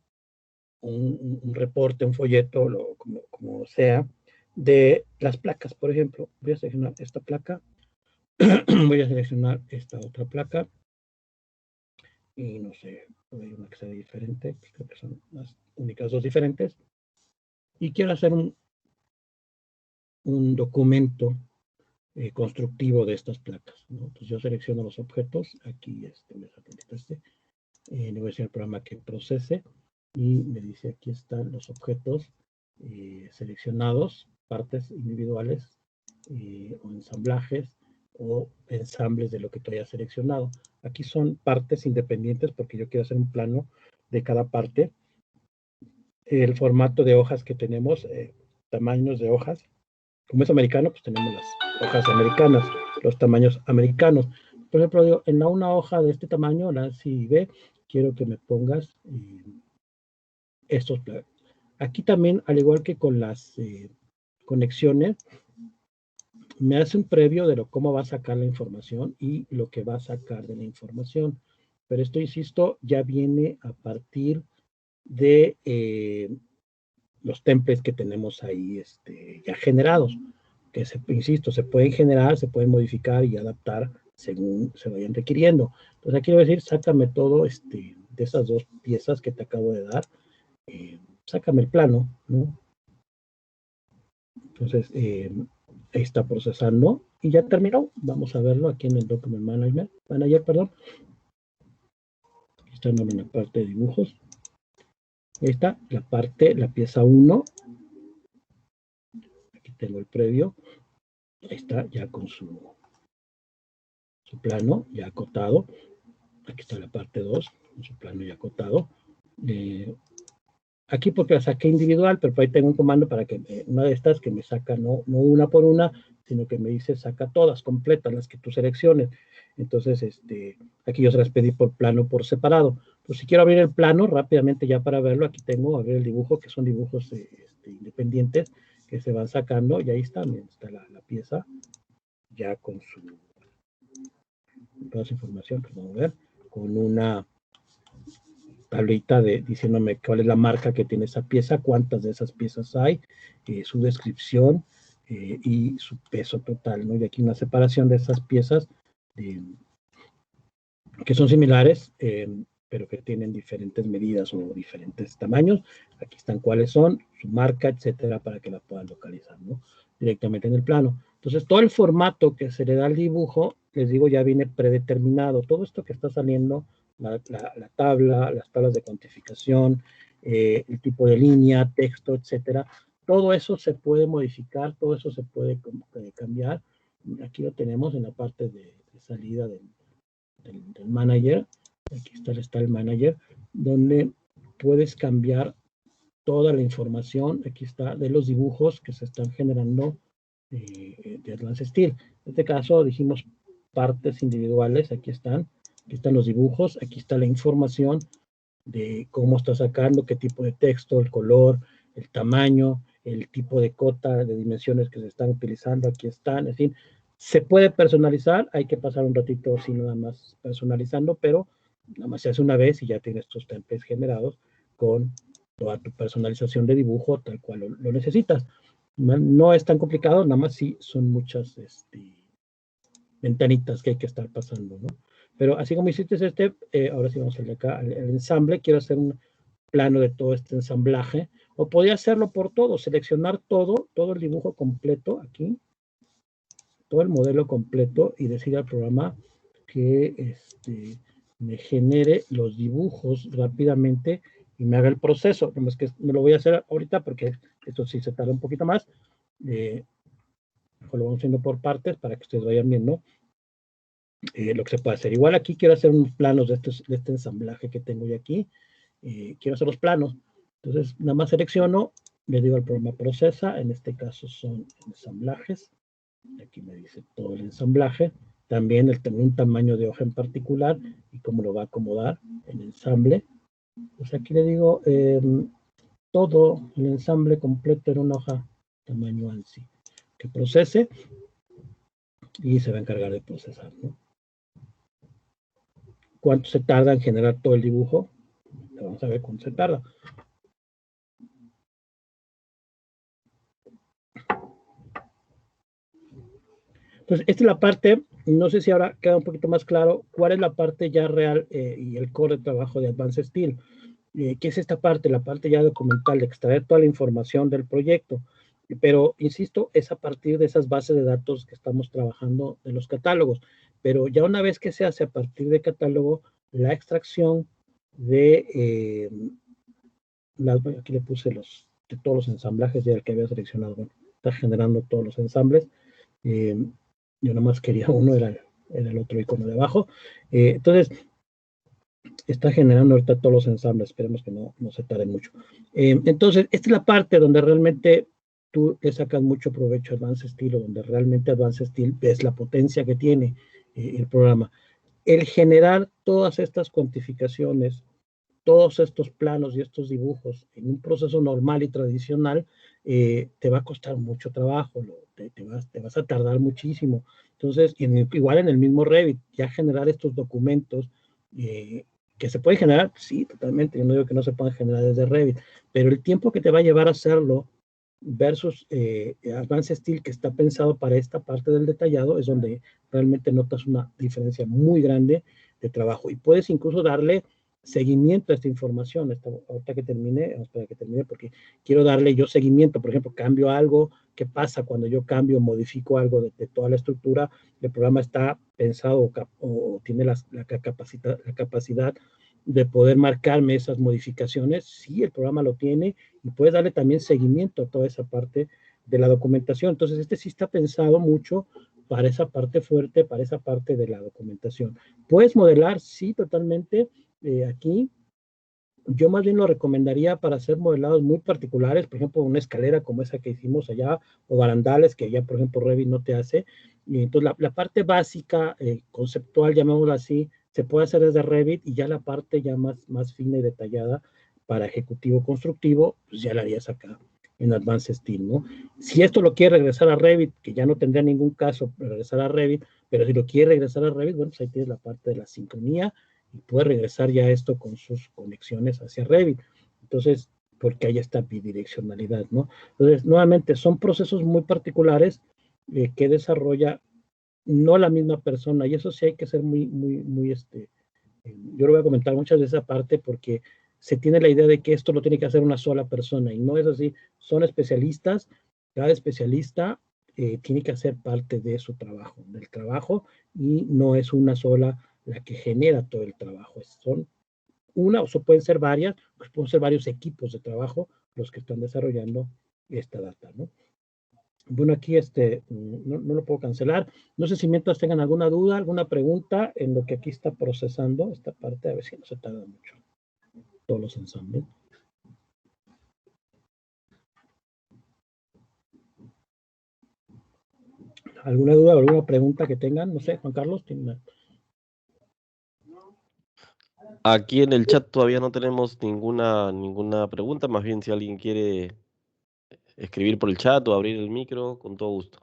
un reporte, un folleto, como sea, de las placas. Por ejemplo, voy a seleccionar esta placa, voy a seleccionar esta otra placa, y no sé, hay una que sea diferente, creo que son las únicas dos diferentes, y quiero hacer un documento constructivo de estas placas, ¿no? Entonces yo selecciono los objetos, aquí le voy a decir al programa que procese, y me dice aquí están los objetos seleccionados, partes individuales o ensamblajes o ensambles de lo que tú hayas seleccionado. Aquí son partes independientes porque yo quiero hacer un plano de cada parte. El formato de hojas que tenemos, tamaños de hojas, como es americano, pues tenemos las hojas americanas, los tamaños americanos. Por ejemplo, digo, en una hoja de este tamaño, la CIB, quiero que me pongas estos planos. Aquí también, al igual que con las conexiones, me hace un previo de cómo va a sacar la información y lo que va a sacar de la información. Pero esto, insisto, ya viene a partir de los templates que tenemos ahí ya generados, que insisto, se pueden generar, se pueden modificar y adaptar según se vayan requiriendo. Entonces aquí voy a decir, sácame todo de esas dos piezas que te acabo de dar, sácame el plano, ¿no? Entonces, ahí está procesando y ya terminó. Vamos a verlo aquí en el Document Manager, perdón. Está en la parte de dibujos. Ahí está la pieza 1. Aquí tengo el previo. Ahí está ya con su plano ya acotado. Aquí está la parte 2, con su plano ya acotado. Aquí porque la saqué individual, pero por ahí tengo un comando para que una de estas que me saca no una por una, sino que me dice saca todas completas, las que tú selecciones. Entonces, aquí yo se las pedí por plano por separado. Pues si quiero abrir el plano rápidamente ya para verlo, aquí tengo abrir el dibujo, que son dibujos independientes que se van sacando, y ahí está, miren, está la pieza ya con toda su información que vamos a ver, con una tablita diciéndome cuál es la marca que tiene esa pieza, cuántas de esas piezas hay, su descripción y su peso total, ¿no? Y aquí una separación de esas piezas que son similares, pero que tienen diferentes medidas o diferentes tamaños. Aquí están cuáles son, su marca, etcétera, para que la puedan localizar, ¿no? Directamente en el plano. Entonces, todo el formato que se le da al dibujo, les digo, ya viene predeterminado. Todo esto que está saliendo, la tabla, las tablas de cuantificación, el tipo de línea, texto, etcétera, todo eso se puede modificar, todo eso se puede cambiar. Aquí lo tenemos en la parte de salida del manager. Aquí está el manager, donde puedes cambiar toda la información. Aquí está de los dibujos que se están generando de Advanced Steel. En este caso dijimos partes individuales. Aquí están los dibujos, aquí está la información de cómo está sacando, qué tipo de texto, el color, el tamaño, el tipo de cota, de dimensiones que se están utilizando, aquí están, es decir, se puede personalizar, hay que pasar un ratito así nada más personalizando, pero nada más se hace una vez y ya tienes tus templates generados con toda tu personalización de dibujo tal cual lo necesitas. No es tan complicado, nada más sí son muchas ventanitas que hay que estar pasando, ¿no? Pero así como hiciste ahora sí vamos a ir acá al ensamble. Quiero hacer un plano de todo este ensamblaje, o podría hacerlo por todo, seleccionar todo el dibujo completo aquí, todo el modelo completo, y decir al programa que me genere los dibujos rápidamente y me haga el proceso. No es que me lo voy a hacer ahorita porque esto sí se tarda un poquito más. Lo vamos haciendo por partes para que ustedes vayan viendo lo que se puede hacer. Igual aquí quiero hacer unos planos de este ensamblaje que tengo yo aquí. Quiero hacer los planos. Entonces, nada más selecciono, le digo al programa procesa, en este caso son ensamblajes. Aquí me dice todo el ensamblaje. También el tener un tamaño de hoja en particular y cómo lo va a acomodar el ensamble. Pues aquí le digo todo el ensamble completo en una hoja tamaño ANSI. Que procese y se va a encargar de procesar, ¿no? ¿Cuánto se tarda en generar todo el dibujo? Vamos a ver cuánto se tarda. Entonces, esta es la parte, no sé si ahora queda un poquito más claro cuál es la parte ya real y el core de trabajo de Advanced Steel. ¿Qué es esta parte? La parte ya documental, de extraer toda la información del proyecto. Pero, insisto, es a partir de esas bases de datos que estamos trabajando de los catálogos. Pero ya una vez que se hace a partir de catálogo, la extracción de, aquí le puse de todos los ensamblajes ya el que había seleccionado. Bueno, está generando todos los ensambles. Yo nada más quería uno, era el otro icono de abajo. Entonces, está generando ahorita todos los ensambles. Esperemos que no se tarde mucho. Entonces, esta es la parte donde realmente tú le sacas mucho provecho a Advanced Steel, o donde realmente Advanced Steel ves la potencia que tiene el programa. El generar todas estas cuantificaciones, todos estos planos y estos dibujos en un proceso normal y tradicional, te va a costar mucho trabajo, te vas a tardar muchísimo. Entonces, igual en el mismo Revit, ya generar estos documentos que se puede generar, sí, totalmente. Yo no digo que no se puedan generar desde Revit, pero el tiempo que te va a llevar a hacerlo versus Advanced Steel, que está pensado para esta parte del detallado, es donde realmente notas una diferencia muy grande de trabajo. Y puedes incluso darle seguimiento a esta información. Ahorita que termine, vamos a esperar que termine porque quiero darle yo seguimiento. Por ejemplo, cambio algo, ¿qué pasa cuando yo cambio, modifico algo de toda la estructura? El programa está pensado o tiene la capacidad de poder marcarme esas modificaciones. Sí, el programa lo tiene y puede darle también seguimiento a toda esa parte de la documentación. Entonces, este sí está pensado mucho para esa parte fuerte, para esa parte de la documentación. ¿Puedes modelar? Sí, totalmente. Aquí yo más bien lo recomendaría para hacer modelados muy particulares, por ejemplo, una escalera como esa que hicimos allá, o barandales que allá, por ejemplo, Revit no te hace. Y entonces, la parte básica, conceptual, llamémoslo así, se puede hacer desde Revit, y ya la parte ya más fina y detallada para ejecutivo constructivo, pues ya la harías acá en Advanced Steel, ¿no? Si esto lo quiere regresar a Revit, que ya no tendría ningún caso regresar a Revit, pero si lo quiere regresar a Revit, bueno, pues ahí tienes la parte de la sincronía, y puede regresar ya esto con sus conexiones hacia Revit. Entonces, porque hay esta bidireccionalidad, ¿no? Entonces, nuevamente, son procesos muy particulares que desarrolla no la misma persona, y eso sí hay que ser muy, yo lo voy a comentar muchas veces aparte porque se tiene la idea de que esto lo tiene que hacer una sola persona, y no es así. Son especialistas, cada especialista tiene que hacer parte de su trabajo, del trabajo, y no es una sola la que genera todo el trabajo. Son una, o pueden ser varias, pues pueden ser varios equipos de trabajo los que están desarrollando esta data, ¿no? Bueno, aquí no lo puedo cancelar. No sé si mientras tengan alguna duda, alguna pregunta en lo que aquí está procesando esta parte, a ver si no se tarda mucho. Todos los ensambles. ¿Alguna duda o alguna pregunta que tengan? No sé, Juan Carlos, ¿tiene? Aquí en el chat todavía no tenemos ninguna pregunta, más bien si alguien quiere escribir por el chat o abrir el micro, con todo gusto.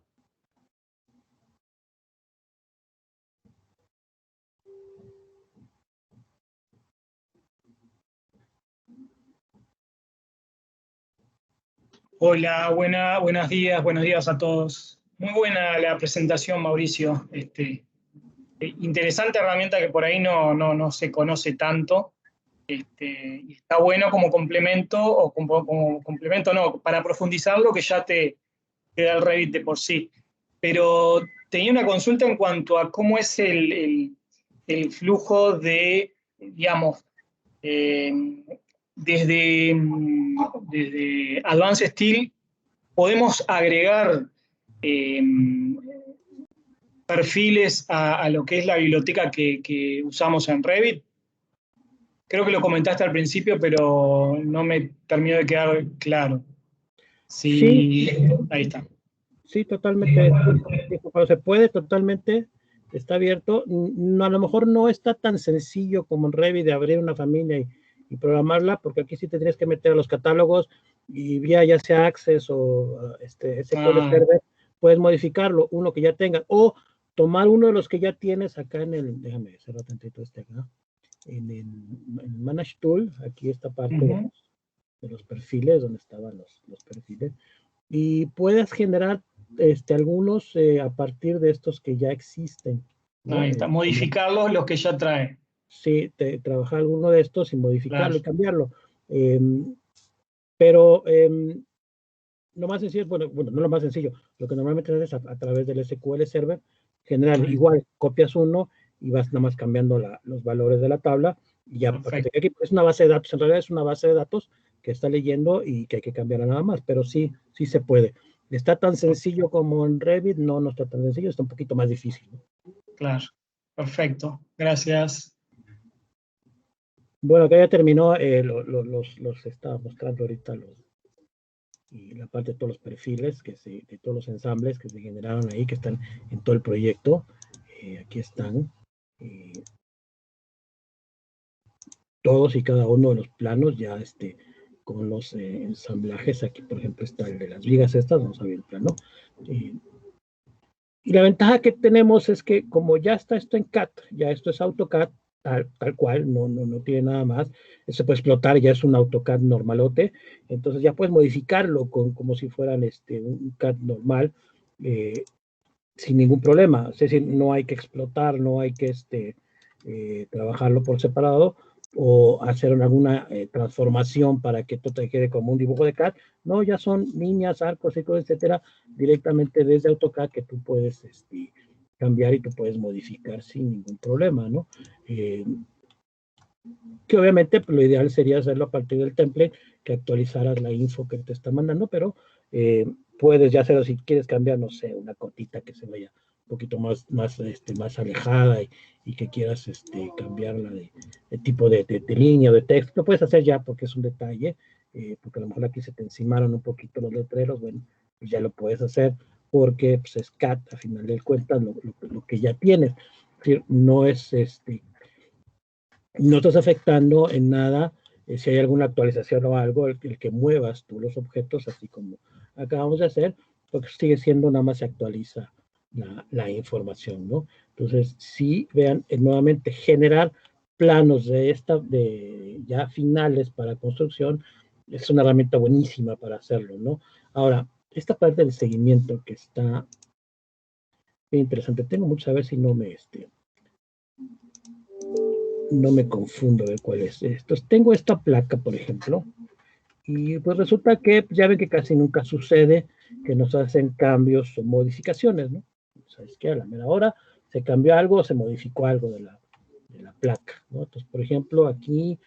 Hola, buenos días a todos. Muy buena la presentación, Mauricio. Interesante herramienta que por ahí no se conoce tanto. Y está bueno como complemento, o como complemento no, para profundizar lo que ya te da el Revit de por sí. Pero tenía una consulta en cuanto a cómo es el flujo de, digamos, eh, desde Advanced Steel podemos agregar eh, perfiles a lo que es la biblioteca que usamos en Revit. Creo que lo comentaste al principio, pero no me terminó de quedar claro. Sí, Sí, ahí está. sí, totalmente. Cuando se puede, totalmente está abierto. A lo mejor no está tan sencillo como en Revit de abrir una familia y programarla, porque aquí sí te tienes que meter a los catálogos y vía ya sea Access o SQL Server, puedes modificarlo, uno que ya tengas, o tomar uno de los que ya tienes acá déjame cerrar tantito acá, en el Manage Tool, aquí esta parte de los perfiles, donde estaban los perfiles, y puedes generar algunos a partir de estos que ya existen, ¿no? Ahí está, modificarlos los que ya trae. Sí, trabajar alguno de estos y modificarlo, claro, y cambiarlo. Pero lo más sencillo, bueno, no lo más sencillo, lo que normalmente haces a través del SQL Server, general, igual copias uno y vas nada más cambiando los valores de la tabla, y ya, porque aquí es una base de datos, en realidad es una base de datos que está leyendo y que hay que cambiarla nada más, pero sí se puede. ¿Está tan sencillo como en Revit? No está tan sencillo, está un poquito más difícil, ¿no? Claro, perfecto, gracias. Bueno, acá ya terminó, los estaba mostrando ahorita y la parte de todos los perfiles, de todos los ensambles que se generaron ahí, que están en todo el proyecto. Aquí están todos y cada uno de los planos ya con los ensamblajes. Aquí, por ejemplo, está el de las vigas estas, vamos a ver el plano. Y la ventaja que tenemos es que como ya está esto en CAD, ya esto es AutoCAD, tal cual, no tiene nada más, se puede explotar, ya es un AutoCAD normalote, entonces ya puedes modificarlo como si fueran un CAD normal, sin ningún problema. Es decir, no hay que explotar, no hay que trabajarlo por separado, o hacer alguna transformación para que esto te quede como un dibujo de CAD. No, ya son líneas, arcos, círculos, etcétera, directamente desde AutoCAD que tú puedes cambiar y tú puedes modificar sin ningún problema, ¿no? Que obviamente pues, lo ideal sería hacerlo a partir del template, que actualizaras la info que te está mandando, pero puedes ya hacerlo si quieres cambiar, no sé, una cotita que se vaya un poquito más alejada y que quieras cambiarla de tipo de línea o de texto, lo puedes hacer ya porque es un detalle, porque a lo mejor aquí se te encimaron un poquito los letreros, bueno, pues ya lo puedes hacer porque pues, es CAD, a final de cuentas, lo que ya tienes. Es decir, no es no estás afectando en nada si hay alguna actualización o algo, el que muevas tú los objetos, así como acabamos de hacer, porque sigue siendo nada más se actualiza la información, ¿no? Entonces, sí, vean, nuevamente, generar planos de ya finales para construcción es una herramienta buenísima para hacerlo, ¿no? Ahora, esta parte del seguimiento que está bien interesante, tengo mucho a ver si no me confundo de cuál es. Entonces, tengo esta placa, por ejemplo, y pues resulta que pues, ya ven que casi nunca sucede que nos hacen cambios o modificaciones, ¿no? ¿Sabes qué? A la mera hora se cambió algo o se modificó algo de la placa, ¿no? Entonces, por ejemplo, aquí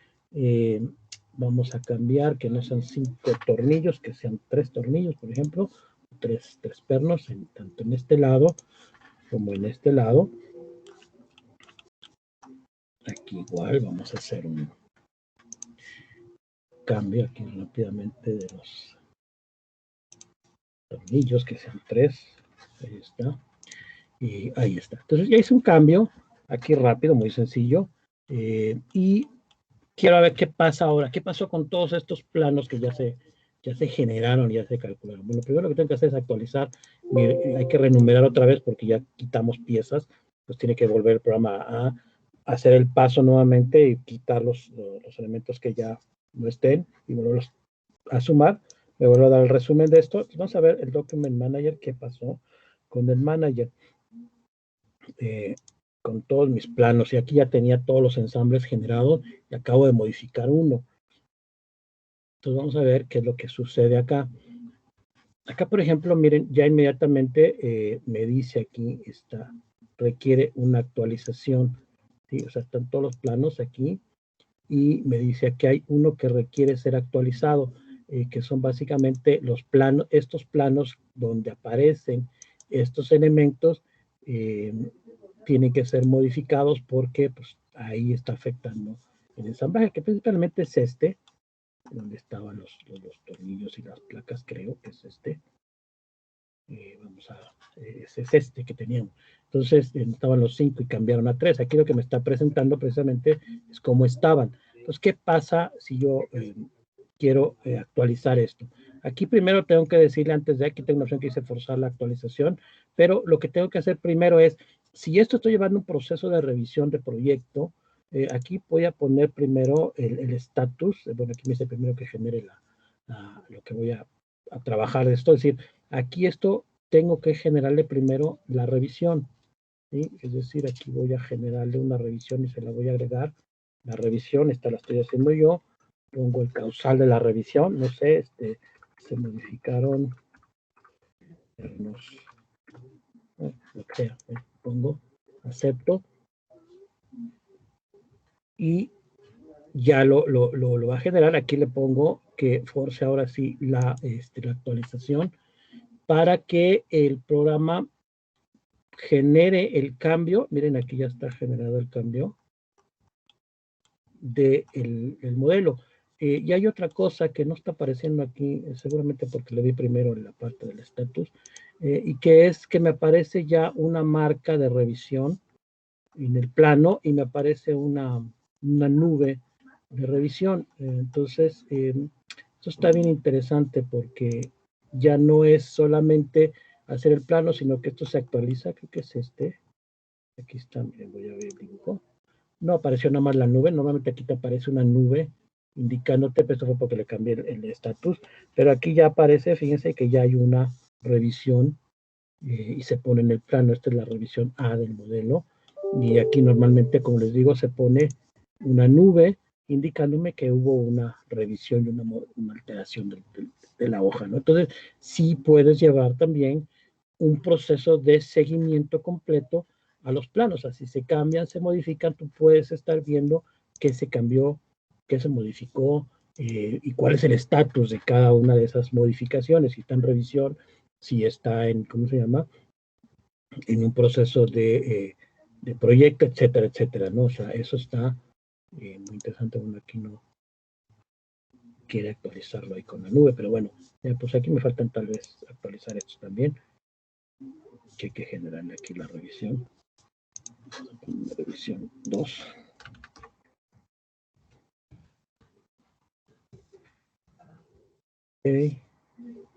vamos a cambiar que no sean 5 tornillos, que sean 3 tornillos, por ejemplo, tres pernos, tanto en este lado como en este lado. Aquí igual vamos a hacer un cambio aquí rápidamente de los tornillos, que sean 3. Ahí está. Y ahí está. Entonces ya hice un cambio aquí rápido, muy sencillo. Y quiero ver qué pasa ahora. ¿Qué pasó con todos estos planos que ya se generaron, ya se calcularon? Bueno, primero lo que tengo que hacer es actualizar. Hay que renumerar otra vez porque ya quitamos piezas. Pues tiene que volver el programa a hacer el paso nuevamente y quitar los elementos que ya no estén y volverlos a sumar. Me vuelvo a dar el resumen de esto. Vamos a ver el Document Manager, qué pasó con el Manager. Con todos mis planos. Y aquí ya tenía todos los ensambles generados y acabo de modificar uno. Entonces vamos a ver qué es lo que sucede acá. Acá, por ejemplo, miren, ya inmediatamente me dice aquí, requiere una actualización. ¿Sí? O sea, están todos los planos aquí y me dice que hay uno que requiere ser actualizado, que son básicamente los planos, estos planos donde aparecen estos elementos, tienen que ser modificados porque pues, ahí está afectando el ensamblaje, que principalmente es donde estaban los tornillos y las placas, creo que es es este que teníamos. Entonces estaban los 5 y cambiaron a 3. Aquí lo que me está presentando precisamente es cómo estaban. Entonces, ¿qué pasa si yo quiero actualizar esto? Aquí primero tengo que decirle antes de aquí tengo una opción que dice forzar la actualización, pero lo que tengo que hacer primero es, si esto estoy llevando un proceso de revisión de proyecto, aquí voy a poner primero el estatus. Bueno, aquí me dice primero que genere lo que voy a trabajar de esto, es decir, aquí esto tengo que generarle primero la revisión, ¿sí? Es decir, aquí voy a generarle una revisión y se la voy a agregar. La revisión, esta la estoy haciendo yo, pongo el causal de la revisión, no sé, se modificaron, lo que sea, pongo, acepto, y ya lo va a generar. Aquí le pongo que force ahora sí la actualización para que el programa genere el cambio. Miren, aquí ya está generado el cambio del modelo. Y hay otra cosa que no está apareciendo aquí, seguramente porque le di primero en la parte del estatus, y que es que me aparece ya una marca de revisión en el plano y me aparece una nube de revisión. Entonces, esto está bien interesante porque ya no es solamente hacer el plano, sino que esto se actualiza. Creo que es aquí está, miren, voy a ver el dibujo. No apareció nada más la nube, normalmente aquí te aparece una nube indicándote, pero esto fue porque le cambié el estatus, pero aquí ya aparece, fíjense que ya hay una revisión y se pone en el plano. Esta es la revisión A del modelo, y aquí normalmente, como les digo, se pone una nube indicándome que hubo una revisión y una alteración de la hoja, ¿no? Entonces, sí puedes llevar también un proceso de seguimiento completo a los planos. Así se cambian, se modifican, tú puedes estar viendo qué se cambió, qué se modificó y cuál es el estatus de cada una de esas modificaciones, si está en revisión, si está en, ¿cómo se llama? En un proceso de proyecto, etcétera, etcétera, ¿no? O sea, eso está muy interesante. Bueno, aquí no quiere actualizarlo ahí con la nube, pero bueno, pues aquí me faltan tal vez actualizar esto también, que hay que generarle aquí la revisión. Revisión 2. Ok,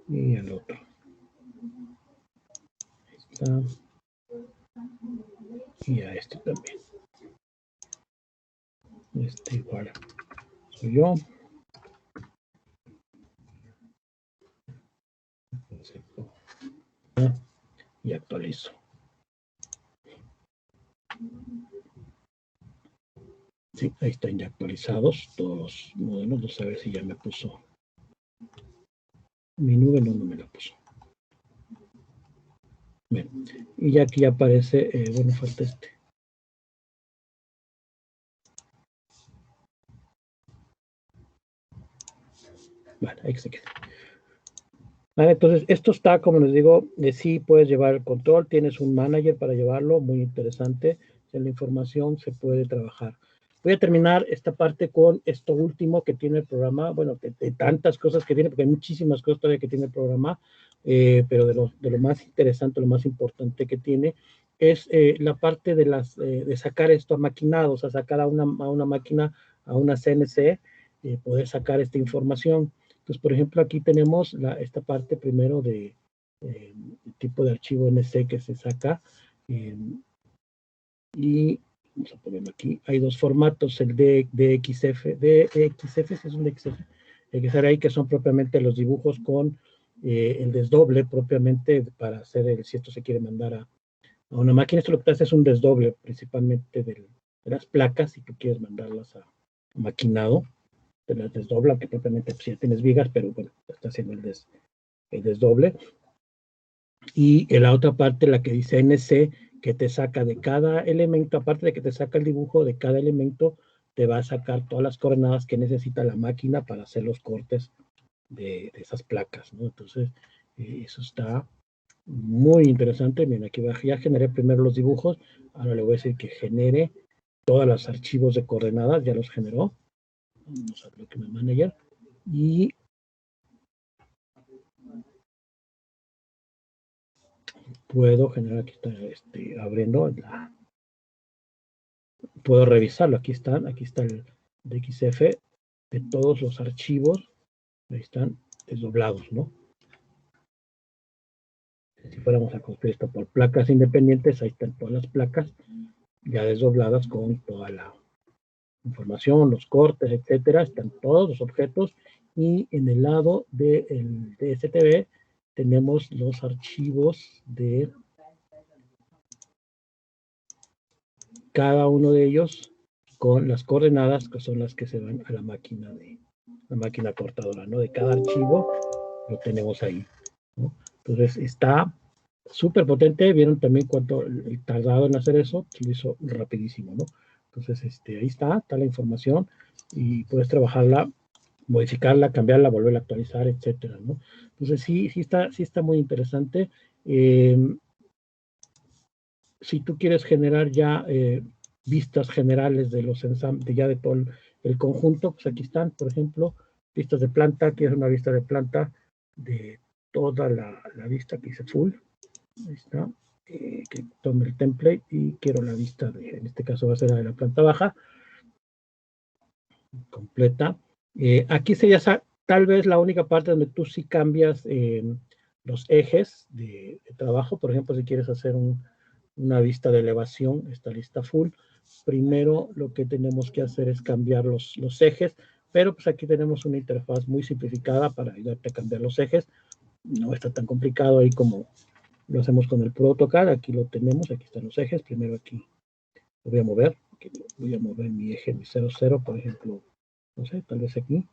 y el otro. Ahí está. Y a este también. Este igual soy yo. Y actualizo. Sí, ahí están ya actualizados todos los modelos. Vamos a ver si ya me puso. Mi nube no me la puso. Bien. Y ya aquí aparece, bueno, falta este. Vale, ahí se queda. Vale, entonces, esto está, como les digo, sí puedes llevar el control, tienes un manager para llevarlo, muy interesante. En la información se puede trabajar. Voy a terminar esta parte con esto último que tiene el programa, bueno, de tantas cosas que tiene, porque hay muchísimas cosas todavía que tiene el programa, pero de lo más interesante, lo más importante que tiene, es la parte de sacar esto a maquinados, a sacar a una máquina, a una CNC, poder sacar esta información. Entonces, por ejemplo, aquí tenemos esta parte primero de tipo de archivo NC que se saca. Y vamos a ponerlo aquí. Hay dos formatos, el de DXF, si es un DXF, ahí que son propiamente los dibujos con el desdoble propiamente para hacer si esto se quiere mandar a una máquina. Esto lo que hace es un desdoble principalmente de las placas, si tú quieres mandarlas a maquinado. Te las desdobla, que propiamente pues, ya tienes vigas, pero bueno, está haciendo el desdoble. Y en la otra parte, la que dice NC, que te saca de cada elemento, aparte de que te saca el dibujo de cada elemento, te va a sacar todas las coordenadas que necesita la máquina para hacer los cortes de esas placas, ¿no? Entonces, eso está muy interesante. Miren, aquí ya generé primero los dibujos, ahora le voy a decir que genere todos los archivos de coordenadas, ya los generó. Vamos a Document Manager y puedo generar, aquí está abriendo, puedo revisarlo, aquí está el DXF de todos los archivos, ahí están desdoblados, ¿no? Si fuéramos a construir esto por placas independientes, ahí están todas las placas ya desdobladas con toda la información, los cortes, etcétera, están todos los objetos y en el lado del DSTV tenemos los archivos de cada uno de ellos con las coordenadas que son las que se van a la máquina cortadora, ¿no? De cada archivo lo tenemos ahí, ¿no? Entonces está súper potente. Vieron también cuánto tardado en hacer eso, lo hizo rapidísimo, ¿no? Entonces, ahí está la información y puedes trabajarla, modificarla, cambiarla, volverla a actualizar, etcétera, ¿no? Entonces, sí está muy interesante. Si tú quieres generar ya vistas generales de los ensambles, ya de todo el conjunto, pues aquí están, por ejemplo, vistas de planta. Quieres una vista de planta de toda la vista que dice full. Ahí está. Que tome el template y quiero la vista en este caso va a ser la de la planta baja completa. Aquí sería tal vez la única parte donde tú sí cambias los ejes de trabajo. Por ejemplo, si quieres hacer una vista de elevación, esta lista full, primero lo que tenemos que hacer es cambiar los ejes, pero pues aquí tenemos una interfaz muy simplificada para ayudarte a cambiar los ejes. No está tan complicado ahí como lo hacemos con el Pro AutoCAD. Aquí lo tenemos, aquí están los ejes. Primero aquí lo voy a mover, voy a mover mi eje, mi 00, por ejemplo, no sé, tal vez aquí.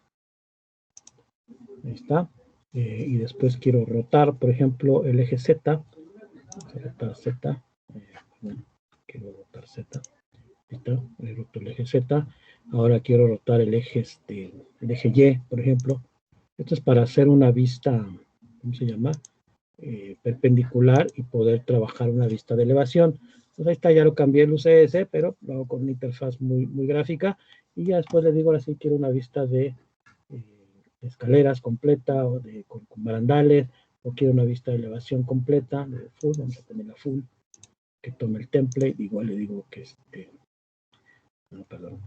Ahí está. Y después quiero rotar, por ejemplo, el eje Z. Vamos a rotar Z. Quiero rotar Z. Ahí está. Ahí roto el eje Z. Ahora quiero rotar el eje Y, por ejemplo. Esto es para hacer una vista, ¿cómo se llama? Perpendicular y poder trabajar una vista de elevación. Entonces ahí está, ya lo cambié el UCS, pero lo hago con una interfaz muy gráfica. Y ya después le digo, ahora sí quiero una vista de escaleras completa o con barandales, o quiero una vista de elevación completa, de full, vamos a poner la full, que tome el template, igual le digo que no, perdón,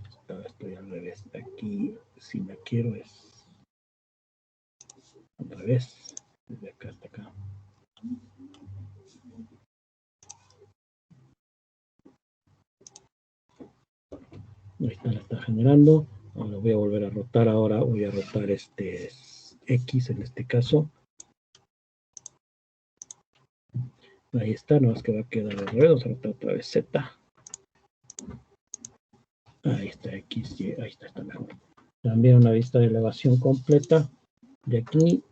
estoy al revés, aquí si la quiero es al revés, desde acá hasta acá. Ahí está, la está generando. Ahora voy a volver a rotar, ahora voy a rotar este X en este caso. Ahí está, no es que va a quedar al revés, vamos a rotar otra vez Z. Ahí está, X, Y, ahí está mejor. También una vista de elevación completa de aquí.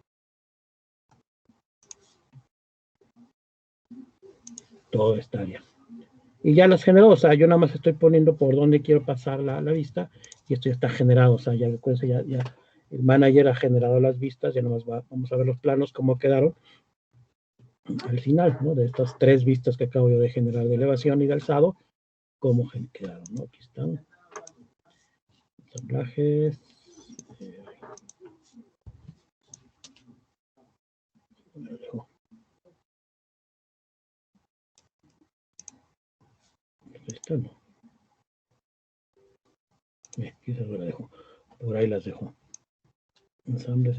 Todo esta área. Y ya las generó, o sea, yo nada más estoy poniendo por dónde quiero pasar la vista y esto ya está generado, o sea, ya el manager ha generado las vistas, ya nomás vamos a ver los planos, cómo quedaron al final, ¿no? De estas 3 vistas que acabo yo de generar de elevación y de alzado, cómo quedaron, ¿no? Aquí están. Ensamblajes. Esta no. Quizás la dejo. Por ahí las dejo. Ensambles.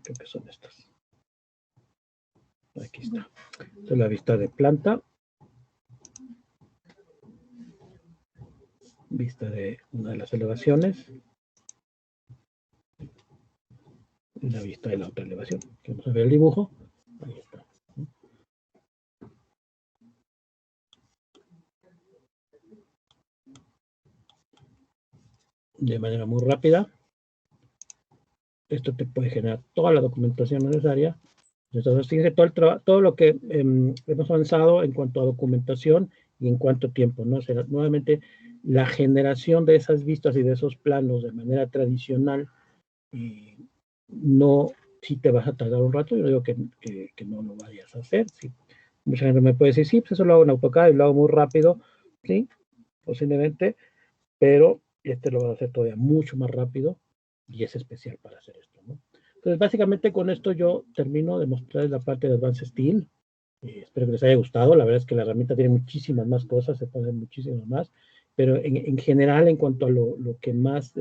Creo que son estas. Aquí está. Esta es la vista de planta. Vista de una de las elevaciones. Y la vista de la otra elevación. Vamos a ver el dibujo. Ahí está. De manera muy rápida. Esto te puede generar toda la documentación necesaria. Entonces, fíjense todo lo que hemos avanzado en cuanto a documentación y en cuánto tiempo, ¿no? O sea, nuevamente, la generación de esas vistas y de esos planos de manera tradicional, no, si te vas a tardar un rato, yo digo que no lo vayas a hacer. ¿Sí? Mucha gente me puede decir, sí, pues eso lo hago en AutoCAD y lo hago muy rápido, sí, posiblemente, pero lo vas a hacer todavía mucho más rápido y es especial para hacer esto, ¿no? Entonces, básicamente con esto yo termino de mostrarles la parte de Advanced Steel. Espero que les haya gustado. La verdad es que la herramienta tiene muchísimas más cosas, se pueden hacer muchísimas más, pero en general, en cuanto a lo que más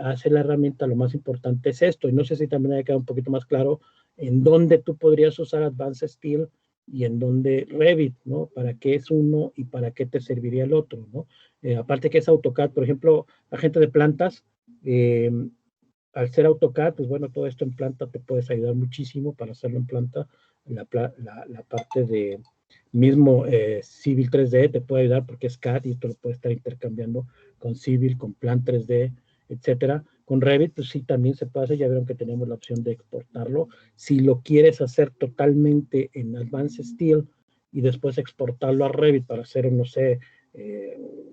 hace la herramienta, lo más importante es esto. Y no sé si también haya quedado un poquito más claro en dónde tú podrías usar Advanced Steel y en dónde Revit, ¿no? Para qué es uno y para qué te serviría el otro, ¿no? Aparte que es AutoCAD, por ejemplo, la gente de plantas, al ser AutoCAD, pues bueno, todo esto en planta te puedes ayudar muchísimo para hacerlo en planta. La parte de mismo Civil 3D te puede ayudar porque es CAD y esto lo puedes estar intercambiando con Civil, con Plan 3D, etcétera. Con Revit, pues sí, también se puede hacer. Ya vieron que tenemos la opción de exportarlo. Si lo quieres hacer totalmente en Advanced Steel y después exportarlo a Revit para hacer, no sé,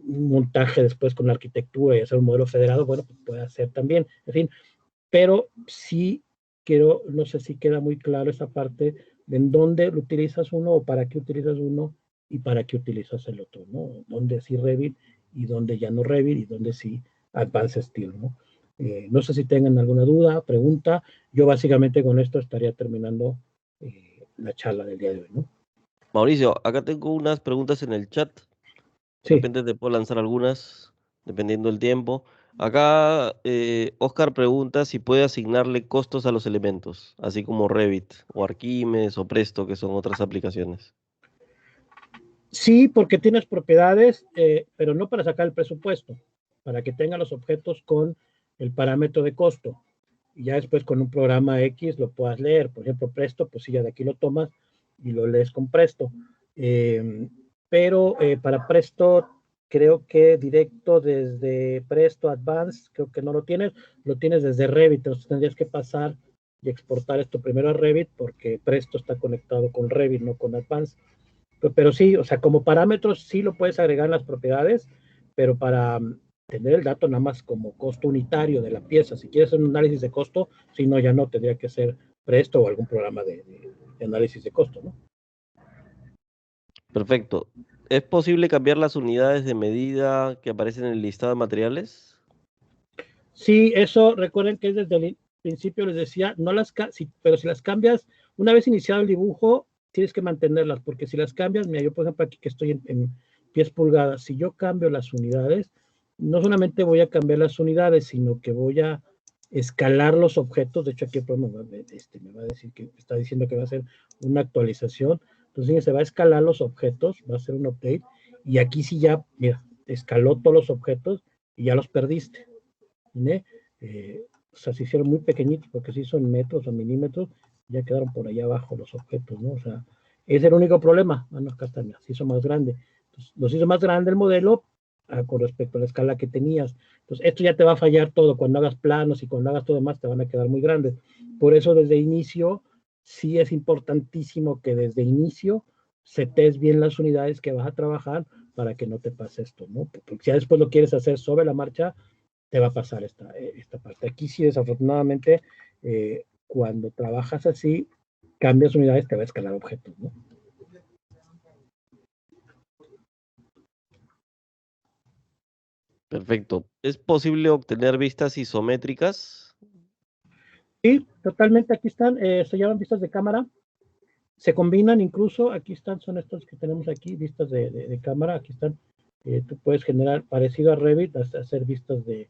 un montaje después con la arquitectura y hacer un modelo federado, bueno, pues puede hacer también. En fin, pero sí quiero, no sé si queda muy claro esa parte de en dónde lo utilizas uno o para qué utilizas uno y para qué utilizas el otro, ¿no? Dónde sí Revit y dónde ya no Revit y dónde sí Advanced Steel, ¿no? No sé si tengan alguna duda, pregunta. Yo básicamente con esto estaría terminando la charla del día de hoy, ¿no? Mauricio, acá tengo unas preguntas en el chat. De Sí, repente te puedo lanzar algunas, dependiendo del tiempo. Acá Oscar pregunta si puede asignarle costos a los elementos, así como Revit o Arquimedes o Presto, que son otras aplicaciones. sí, porque tienes propiedades, pero no para sacar el presupuesto, para que tenga los objetos con el parámetro de costo. Y ya después con un programa X lo puedas leer. Por ejemplo, Presto, pues sí, ya de aquí lo tomas y lo lees con Presto. Pero para Presto, creo que directo desde Presto Advanced, creo que no lo tienes desde Revit, entonces tendrías que pasar y exportar esto primero a Revit, porque Presto está conectado con Revit, no con Advanced. Pero sí, o sea, como parámetros sí lo puedes agregar en las propiedades, pero para tener el dato nada más como costo unitario de la pieza, si quieres hacer un análisis de costo, si no, ya no, tendría que ser Presto o algún programa de análisis de costo, ¿no? Perfecto. ¿Es posible cambiar las unidades de medida que aparecen en el listado de materiales? Sí, eso recuerden que desde el principio les decía, no las pero si las cambias, una vez iniciado el dibujo, tienes que mantenerlas, porque si las cambias, mira, yo por ejemplo aquí que estoy en pies pulgadas, si yo cambio las unidades, no solamente voy a cambiar las unidades, sino que voy a escalar los objetos. De hecho, aquí me va a decir que está diciendo que va a hacer una actualización. Entonces se va a escalar los objetos, va a hacer un update, y aquí sí ya, mira, escaló todos los objetos y ya los perdiste. O sea, se hicieron muy pequeñitos porque se hizo en metros o milímetros, ya quedaron por allá abajo los objetos, ¿no? O sea, es el único problema. Bueno, acá está, se hizo más grande. Entonces, los hizo más grande el modelo con respecto a la escala que tenías. Entonces, esto ya te va a fallar todo. Cuando hagas planos y cuando hagas todo demás, te van a quedar muy grandes. Por eso, desde inicio, sí es importantísimo que desde inicio setes bien las unidades que vas a trabajar para que no te pase esto, ¿no? Porque si ya después lo quieres hacer sobre la marcha, te va a pasar esta parte. Aquí sí, desafortunadamente, cuando trabajas así, cambias unidades, te va a escalar objetos, ¿no? Perfecto. ¿Es posible obtener vistas isométricas? Sí, totalmente, aquí están, se llaman vistas de cámara, se combinan incluso, aquí están, son estos que tenemos aquí, vistas de cámara, aquí están, tú puedes generar, parecido a Revit, hacer vistas de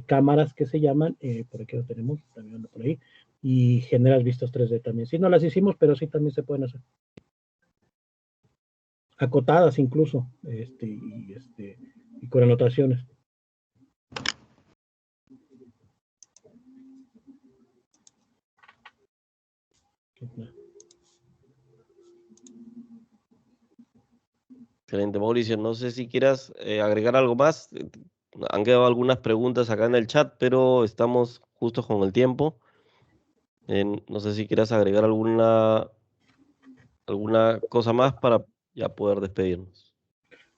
cámaras que se llaman, por aquí lo tenemos, también ando por ahí, y generas vistas 3D también. Sí, no las hicimos, pero sí también se pueden hacer. Acotadas incluso, y con anotaciones. Excelente, Mauricio. No sé si quieras agregar algo más. Han quedado algunas preguntas acá en el chat, pero estamos justos con el tiempo. No sé si quieras agregar alguna cosa más para ya poder despedirnos.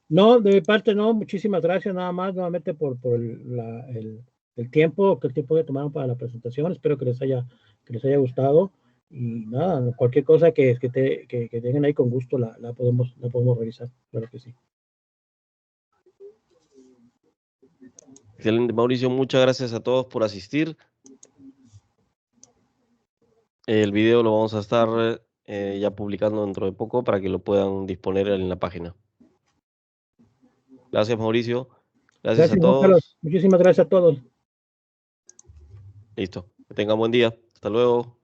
No, de mi parte no, muchísimas gracias nada más nuevamente por el tiempo que tomaron para la presentación. Espero que les haya gustado. Y nada, cualquier cosa que tengan ahí con gusto la podemos revisar, claro que sí. Excelente, Mauricio. Muchas gracias a todos por asistir. El video lo vamos a estar ya publicando dentro de poco para que lo puedan disponer en la página. Gracias, Mauricio. Gracias a Gracias, Juan Carlos. todos. Muchísimas gracias a todos. Listo. Que tengan buen día. Hasta luego.